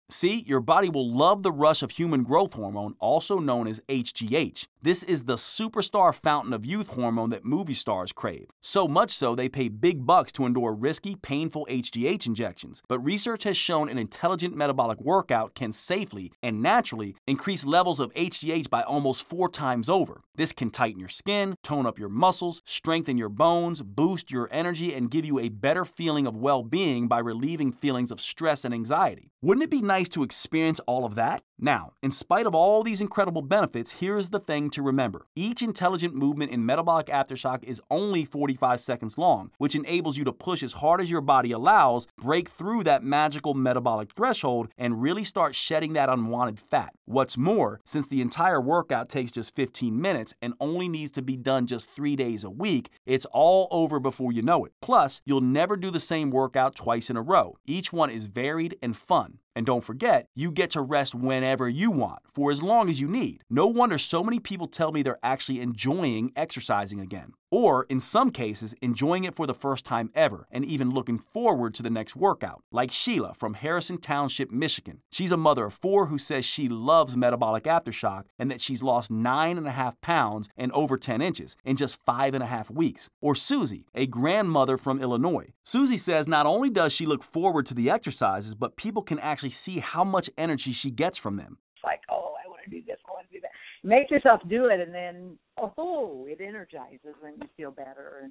See, your body will love the rush of human growth hormone, also known as HGH. This is the superstar fountain of youth hormone that movie stars crave. So much so, they pay big bucks to endure risky, painful HGH injections. But research has shown an intelligent metabolic workout can safely and naturally increase levels of HGH by almost 4 times over. This can tighten your skin, tone up your muscles, strengthen your bones, boost your energy, and give you a better feeling of well-being by relieving feelings of stress and anxiety. Wouldn't it be nice to experience all of that? Now, in spite of all these incredible benefits, here's the thing to remember. Each intelligent movement in Metabolic Aftershock is only 45 seconds long, which enables you to push as hard as your body allows, break through that magical metabolic threshold, and really start shedding that unwanted fat. What's more, since the entire workout takes just 15 minutes and only needs to be done just 3 days a week, it's all over before you know it. Plus, you'll never do the same workout twice in a row. Each one is varied and fun. And don't forget, you get to rest whenever you want, for as long as you need. No wonder so many people tell me they're actually enjoying exercising again. Or, in some cases, enjoying it for the first time ever, and even looking forward to the next workout. Like Sheila from Harrison Township, Michigan. She's a mother of 4 who says she loves Metabolic Aftershock and that she's lost 9.5 pounds and over 10 inches in just 5.5 weeks. Or Susie, a grandmother from Illinois. Susie says not only does she look forward to the exercises, but people can actually see how much energy she gets from them. It's like, oh, I want to do this, I want to do that. Make yourself do it, and then, oh, it energizes and you feel better.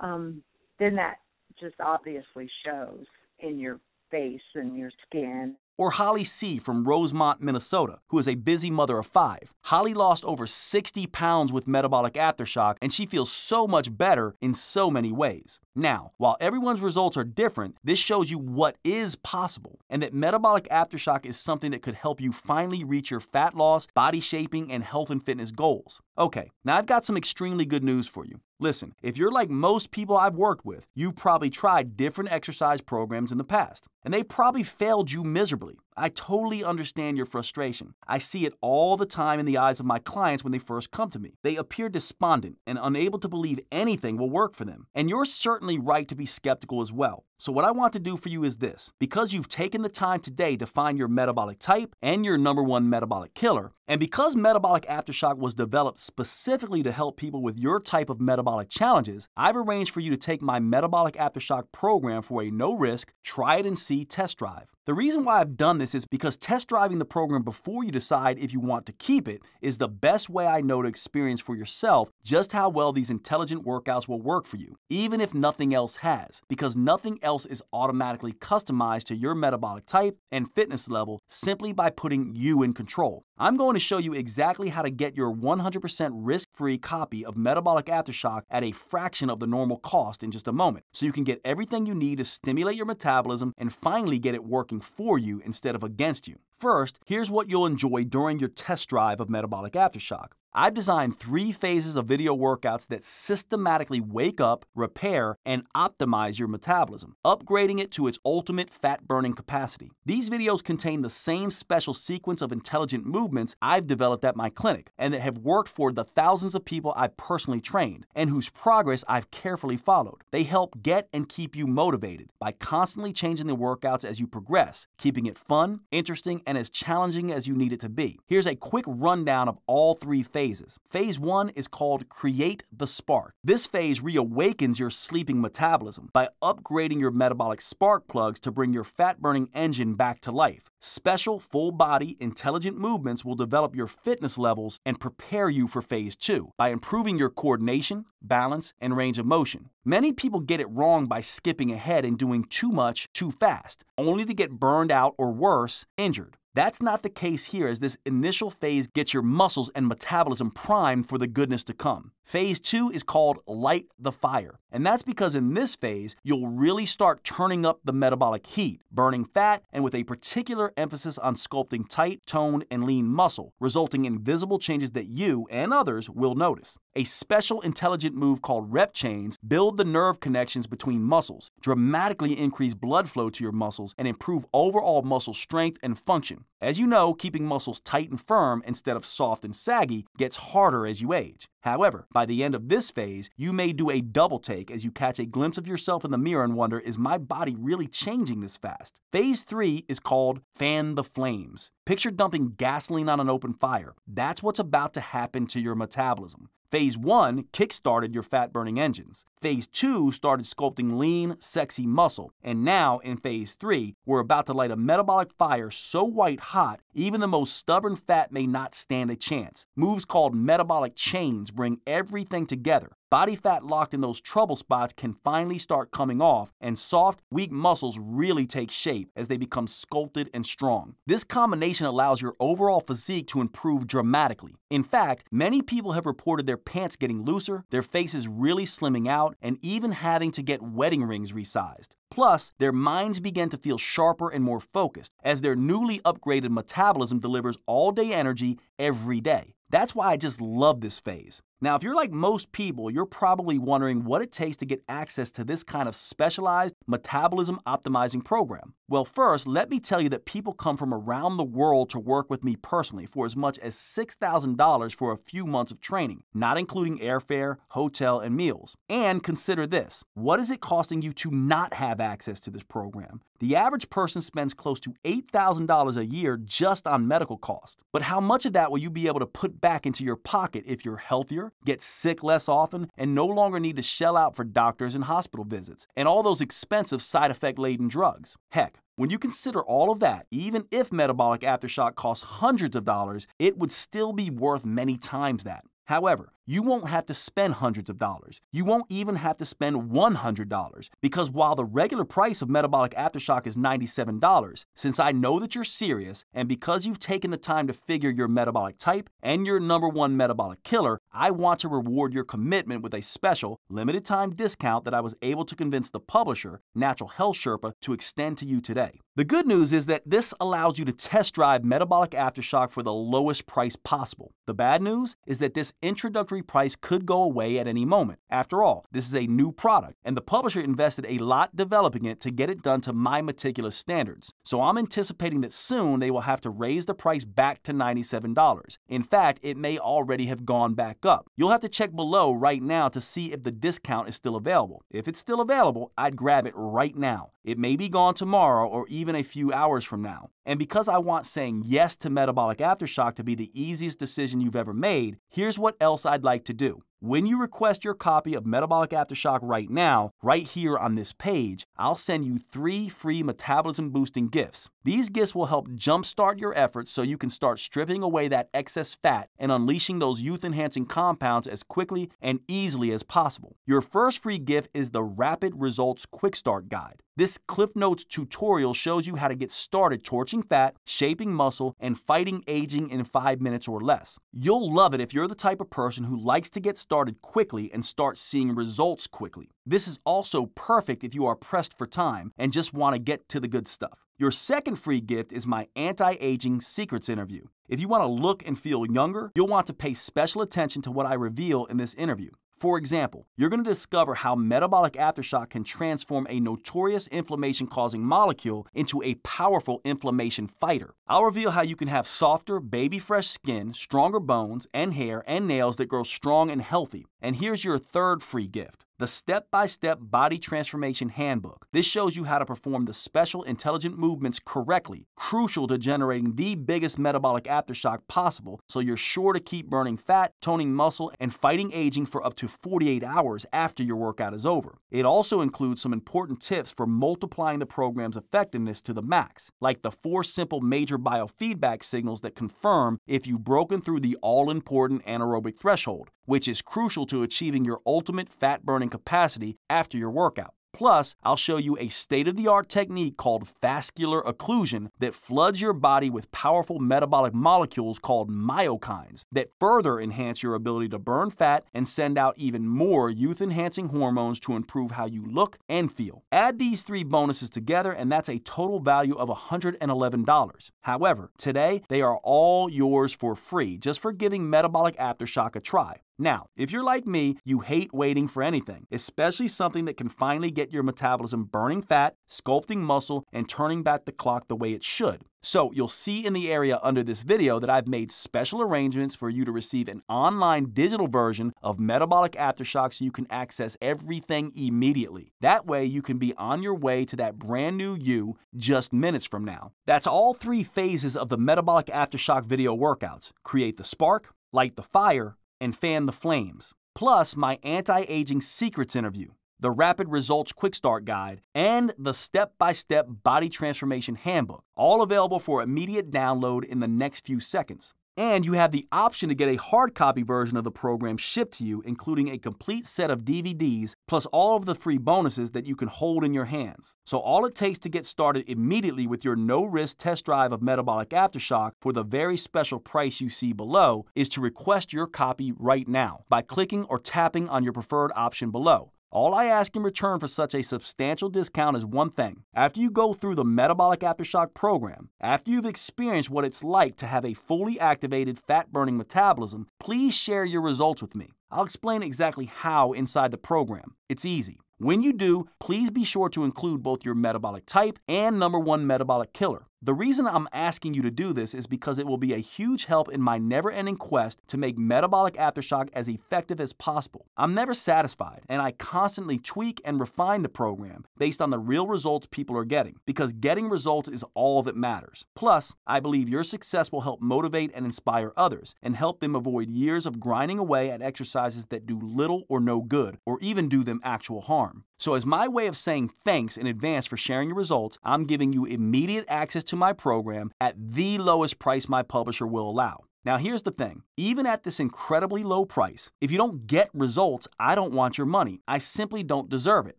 And then that just obviously shows in your face and your skin. Or Holly C. from Rosemont, Minnesota, who is a busy mother of 5. Holly lost over 60 pounds with Metabolic Aftershock, and she feels so much better in so many ways. Now, while everyone's results are different, this shows you what is possible, and that Metabolic Aftershock is something that could help you finally reach your fat loss, body shaping, and health and fitness goals. Okay, now I've got some extremely good news for you. Listen, if you're like most people I've worked with, you've probably tried different exercise programs in the past, and they probably failed you miserably. I totally understand your frustration. I see it all the time in the eyes of my clients when they first come to me. They appear despondent and unable to believe anything will work for them. And you're certainly right to be skeptical as well. So what I want to do for you is this. Because you've taken the time today to find your metabolic type and your #1 metabolic killer, and because Metabolic Aftershock was developed specifically to help people with your type of metabolic challenges, I've arranged for you to take my Metabolic Aftershock program for a no-risk, try-it-and-see test drive. The reason why I've done this is because test driving the program before you decide if you want to keep it is the best way I know to experience for yourself just how well these intelligent workouts will work for you, even if nothing else has, because nothing else is automatically customized to your metabolic type and fitness level simply by putting you in control. I'm going to show you exactly how to get your 100% risk-free copy of Metabolic Aftershock at a fraction of the normal cost in just a moment, so you can get everything you need to stimulate your metabolism and finally get it working for you instead of against you. First, here's what you'll enjoy during your test drive of Metabolic Aftershock. I've designed 3 phases of video workouts that systematically wake up, repair, and optimize your metabolism, upgrading it to its ultimate fat-burning capacity. These videos contain the same special sequence of intelligent movements I've developed at my clinic and that have worked for the thousands of people I've personally trained and whose progress I've carefully followed. They help get and keep you motivated by constantly changing the workouts as you progress, keeping it fun, interesting, and as challenging as you need it to be. Here's a quick rundown of all 3 phases. Phase 1 is called Create the Spark. This phase reawakens your sleeping metabolism by upgrading your metabolic spark plugs to bring your fat-burning engine back to life. Special full-body intelligent movements will develop your fitness levels and prepare you for Phase 2 by improving your coordination, balance, and range of motion. Many people get it wrong by skipping ahead and doing too much too fast, only to get burned out or worse, injured. That's not the case here, as this initial phase gets your muscles and metabolism primed for the goodness to come. Phase 2 is called Light the Fire, and that's because in this phase, you'll really start turning up the metabolic heat, burning fat, and with a particular emphasis on sculpting tight, toned, and lean muscle, resulting in visible changes that you and others will notice. A special intelligent move called rep chains build the nerve connections between muscles, dramatically increase blood flow to your muscles, and improve overall muscle strength and function. As you know, keeping muscles tight and firm instead of soft and saggy gets harder as you age. However, by the end of this phase, you may do a double take as you catch a glimpse of yourself in the mirror and wonder, is my body really changing this fast? Phase 3 is called Fan the Flames. Picture dumping gasoline on an open fire. That's what's about to happen to your metabolism. Phase 1 kick-started your fat-burning engines. Phase 2 started sculpting lean, sexy muscle. And now, in Phase 3, we're about to light a metabolic fire so white-hot, even the most stubborn fat may not stand a chance. Moves called metabolic chains bring everything together. Body fat locked in those trouble spots can finally start coming off, and soft, weak muscles really take shape as they become sculpted and strong. This combination allows your overall physique to improve dramatically. In fact, many people have reported their pants getting looser, their faces really slimming out, and even having to get wedding rings resized. Plus, their minds begin to feel sharper and more focused as their newly upgraded metabolism delivers all-day energy every day. That's why I just love this phase. Now, if you're like most people, you're probably wondering what it takes to get access to this kind of specialized metabolism optimizing program. Well, first, let me tell you that people come from around the world to work with me personally for as much as $6,000 for a few months of training, not including airfare, hotel, and meals. And consider this, what is it costing you to not have access to this program? The average person spends close to $8,000 a year just on medical costs. But how much of that will you be able to put back into your pocket if you're healthier, get sick less often, and no longer need to shell out for doctors and hospital visits, and all those expensive side effect-laden drugs? Heck, when you consider all of that, even if Metabolic Aftershock costs hundreds of dollars, it would still be worth many times that. However, you won't have to spend hundreds of dollars. You won't even have to spend $100 because while the regular price of Metabolic Aftershock is $97, since I know that you're serious and because you've taken the time to figure your metabolic type and your #1 metabolic killer, I want to reward your commitment with a special limited time discount that I was able to convince the publisher, Natural Health Sherpa, to extend to you today. The good news is that this allows you to test drive Metabolic Aftershock for the lowest price possible. The bad news is that this introductory price could go away at any moment. After all, this is a new product, and the publisher invested a lot developing it to get it done to my meticulous standards. So I'm anticipating that soon they will have to raise the price back to $97. In fact, it may already have gone back up. You'll have to check below right now to see if the discount is still available. If it's still available, I'd grab it right now. It may be gone tomorrow or even a few hours from now. And because I want saying yes to Metabolic Aftershock to be the easiest decision you've ever made, here's what else I'd like to do. When you request your copy of Metabolic Aftershock right now, right here on this page, I'll send you 3 free metabolism-boosting gifts. These gifts will help jumpstart your efforts so you can start stripping away that excess fat and unleashing those youth-enhancing compounds as quickly and easily as possible. Your first free gift is the Rapid Results Quick Start Guide. This Cliff Notes tutorial shows you how to get started torching fat, shaping muscle, and fighting aging in 5 minutes or less. You'll love it if you're the type of person who likes to get started quickly and start seeing results quickly. This is also perfect if you are pressed for time and just want to get to the good stuff. Your second free gift is my anti-aging secrets interview. If you want to look and feel younger, you'll want to pay special attention to what I reveal in this interview. For example, you're going to discover how metabolic aftershock can transform a notorious inflammation-causing molecule into a powerful inflammation fighter. I'll reveal how you can have softer, baby-fresh skin, stronger bones and hair and nails that grow strong and healthy. And here's your third free gift. The step-by-step body transformation handbook. This shows you how to perform the special intelligent movements correctly, crucial to generating the biggest metabolic aftershock possible, so you're sure to keep burning fat, toning muscle, and fighting aging for up to 48 hours after your workout is over. It also includes some important tips for multiplying the program's effectiveness to the max, like the 4 simple major biofeedback signals that confirm if you've broken through the all-important anaerobic threshold, which is crucial to achieving your ultimate fat-burning capacity after your workout. Plus, I'll show you a state-of-the-art technique called vascular occlusion that floods your body with powerful metabolic molecules called myokines that further enhance your ability to burn fat and send out even more youth-enhancing hormones to improve how you look and feel. Add these 3 bonuses together and that's a total value of $111. However, today they are all yours for free just for giving Metabolic Aftershock a try. Now, if you're like me, you hate waiting for anything, especially something that can finally get your metabolism burning fat, sculpting muscle, and turning back the clock the way it should. So you'll see in the area under this video that I've made special arrangements for you to receive an online digital version of Metabolic Aftershock so you can access everything immediately. That way you can be on your way to that brand new you just minutes from now. That's all 3 phases of the Metabolic Aftershock video workouts. Create the spark, light the fire, and fan the flames. Plus my anti-aging secrets interview, the rapid results quick start guide, and the step-by-step body transformation handbook, all available for immediate download in the next few seconds. And you have the option to get a hard copy version of the program shipped to you, including a complete set of DVDs, plus all of the free bonuses that you can hold in your hands. So all it takes to get started immediately with your no-risk test drive of Metabolic Aftershock for the very special price you see below is to request your copy right now by clicking or tapping on your preferred option below. All I ask in return for such a substantial discount is one thing. After you go through the Metabolic Aftershock program, after you've experienced what it's like to have a fully activated fat-burning metabolism, please share your results with me. I'll explain exactly how inside the program. It's easy. When you do, please be sure to include both your metabolic type and #1 metabolic killer. The reason I'm asking you to do this is because it will be a huge help in my never-ending quest to make Metabolic Aftershock as effective as possible. I'm never satisfied, and I constantly tweak and refine the program based on the real results people are getting, because getting results is all that matters. Plus, I believe your success will help motivate and inspire others, and help them avoid years of grinding away at exercises that do little or no good, or even do them actual harm. So as my way of saying thanks in advance for sharing your results, I'm giving you immediate access to my program at the lowest price my publisher will allow. Now here's the thing, even at this incredibly low price, if you don't get results, I don't want your money. I simply don't deserve it.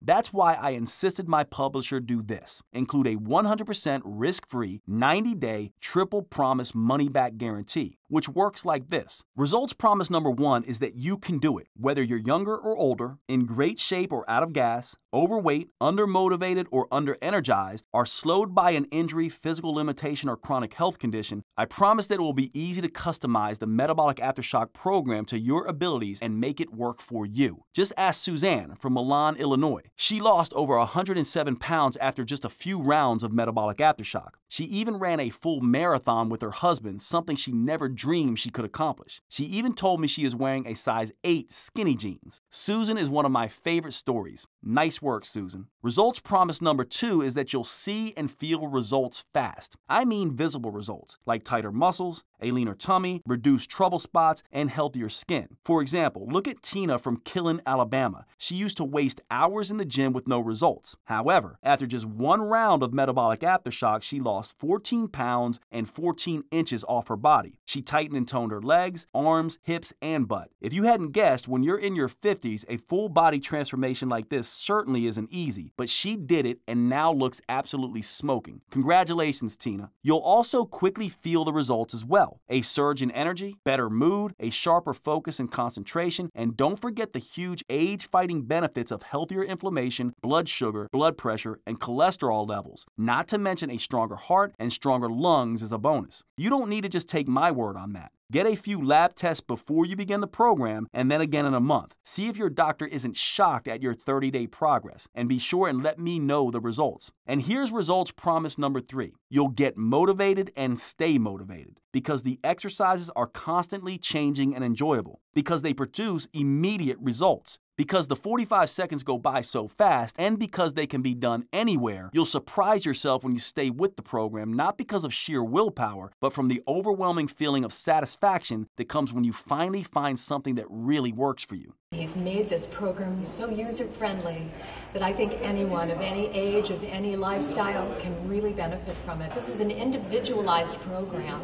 That's why I insisted my publisher do this. Include a 100% risk-free, 90-day, triple promise money-back guarantee, which works like this. Results promise #1 is that you can do it, whether you're younger or older, in great shape or out of gas, overweight, undermotivated or underenergized, are slowed by an injury, physical limitation, or chronic health condition. I promise that it will be easy to customize the Metabolic Aftershock program to your abilities and make it work for you. Just ask Suzanne from Milan, Illinois. She lost over 107 pounds after just a few rounds of Metabolic Aftershock. She even ran a full marathon with her husband, something she never dreamed she could accomplish. She even told me she is wearing a size 8 skinny jeans. Susan is one of my favorite stories. Nice work, Susan. Results promise #2 is that you'll see and feel results fast. I mean visible results, like tighter muscles, a leaner tummy, reduced trouble spots, and healthier skin. For example, look at Tina from Killen, Alabama. She used to waste hours in the gym with no results. However, after just 1 round of Metabolic Aftershock, she lost 14 pounds and 14 inches off her body. She tightened and toned her legs, arms, hips, and butt. If you hadn't guessed, when you're in your 50s, a full body transformation like this certainly isn't easy, but she did it and now looks absolutely smoking. Congratulations, Tina. You'll also quickly feel the results as well. A surge in energy, better mood, a sharper focus and concentration, and don't forget the huge age-fighting benefits of healthier inflammation, blood sugar, blood pressure, and cholesterol levels, not to mention a stronger heart and stronger lungs as a bonus. You don't need to just take my word on that. Get a few lab tests before you begin the program and then again in a month. See if your doctor isn't shocked at your 30-day progress, and be sure and let me know the results. And here's results promise number 3. You'll get motivated and stay motivated because the exercises are constantly changing and enjoyable, because they produce immediate results, because the 45 seconds go by so fast, and because they can be done anywhere. You'll surprise yourself when you stay with the program, not because of sheer willpower, but from the overwhelming feeling of satisfaction that comes when you finally find something that really works for you. He's made this program so user-friendly that I think anyone of any age, of any lifestyle, can really benefit from it. This is an individualized program,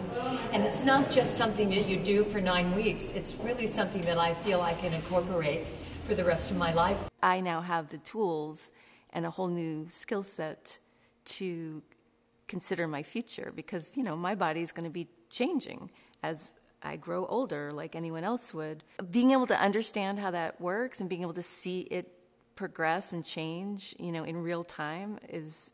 and it's not just something that you do for 9 weeks. It's really something that I feel I can incorporate for the rest of my life. I now have the tools and a whole new skill set to consider my future because, you know, my body's going to be changing as I grow older like anyone else would. Being able to understand how that works and being able to see it progress and change, you know, in real time is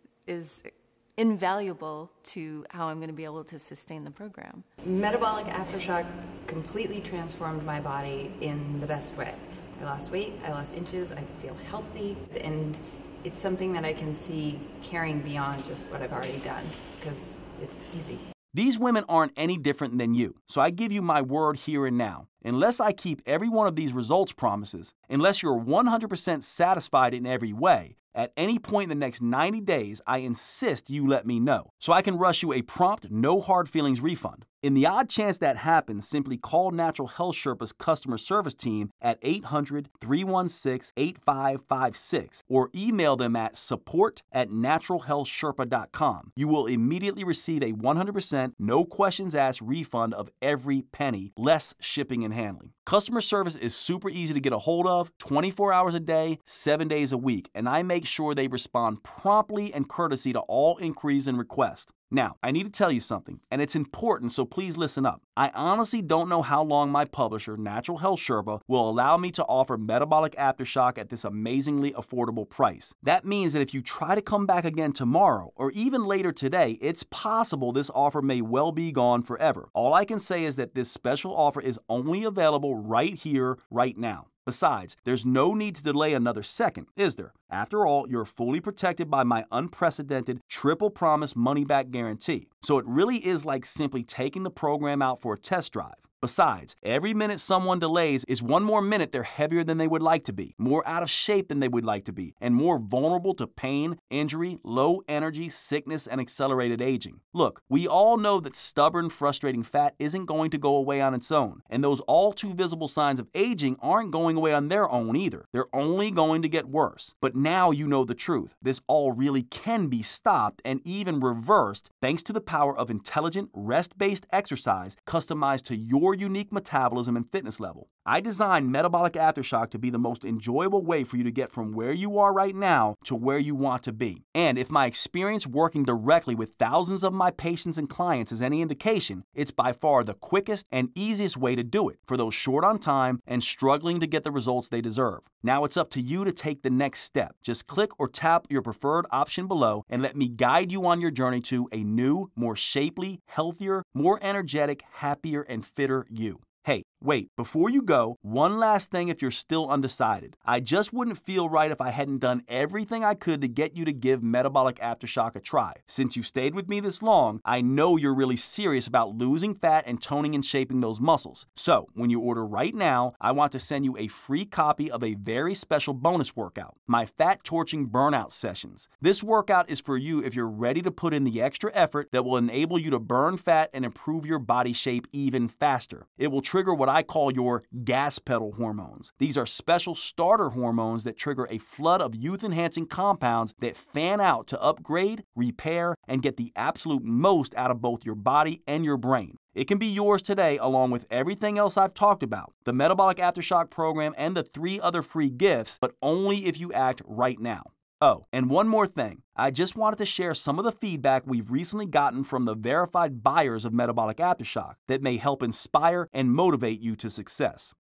invaluable to how I'm going to be able to sustain the program. Metabolic Aftershock completely transformed my body in the best way. I lost weight, I lost inches, I feel healthy, and it's something that I can see carrying beyond just what I've already done, because it's easy. These women aren't any different than you, so I give you my word here and now. Unless I keep every one of these results promises, unless you're 100% satisfied in every way, at any point in the next 90 days, I insist you let me know, so I can rush you a prompt, no hard feelings refund. In the odd chance that happens, simply call Natural Health Sherpa's customer service team at 800-316-8556 or email them at support@naturalhealthsherpa.com. You will immediately receive a 100% no questions asked refund of every penny, less shipping and handling. Customer service is super easy to get a hold of, 24 hours a day, 7 days a week, and I make sure they respond promptly and courtesy to all inquiries and requests. Now, I need to tell you something, and it's important, so please listen up. I honestly don't know how long my publisher, Natural Health Sherpa, will allow me to offer Metabolic Aftershock at this amazingly affordable price. That means that if you try to come back again tomorrow, or even later today, it's possible this offer may well be gone forever. All I can say is that this special offer is only available right here, right now. Besides, there's no need to delay another second, is there? After all, you're fully protected by my unprecedented triple promise money-back guarantee. So it really is like simply taking the program out for a test drive. Besides, every minute someone delays is one more minute they're heavier than they would like to be, more out of shape than they would like to be, and more vulnerable to pain, injury, low energy, sickness, and accelerated aging. Look, we all know that stubborn, frustrating fat isn't going to go away on its own, and those all too visible signs of aging aren't going away on their own either. They're only going to get worse. But now you know the truth. This all really can be stopped and even reversed thanks to the power of intelligent, rest-based exercise customized to your unique metabolism and fitness level. I designed Metabolic Aftershock to be the most enjoyable way for you to get from where you are right now to where you want to be. And if my experience working directly with thousands of my patients and clients is any indication, it's by far the quickest and easiest way to do it for those short on time and struggling to get the results they deserve. Now it's up to you to take the next step. Just click or tap your preferred option below and let me guide you on your journey to a new, more shapely, healthier, more energetic, happier, and fitter you. Hey, wait, before you go, one last thing if you're still undecided. I just wouldn't feel right if I hadn't done everything I could to get you to give Metabolic Aftershock a try. Since you stayed with me this long, I know you're really serious about losing fat and toning and shaping those muscles. So, when you order right now, I want to send you a free copy of a very special bonus workout, my Fat Torching Burnout Sessions. This workout is for you if you're ready to put in the extra effort that will enable you to burn fat and improve your body shape even faster. It will trigger what I call your gas pedal hormones. These are special starter hormones that trigger a flood of youth-enhancing compounds that fan out to upgrade, repair, and get the absolute most out of both your body and your brain. It can be yours today along with everything else I've talked about, the Metabolic Aftershock program and the 3 other free gifts, but only if you act right now. Oh, and one more thing. I just wanted to share some of the feedback we've recently gotten from the verified buyers of Metabolic Aftershock that may help inspire and motivate you to success.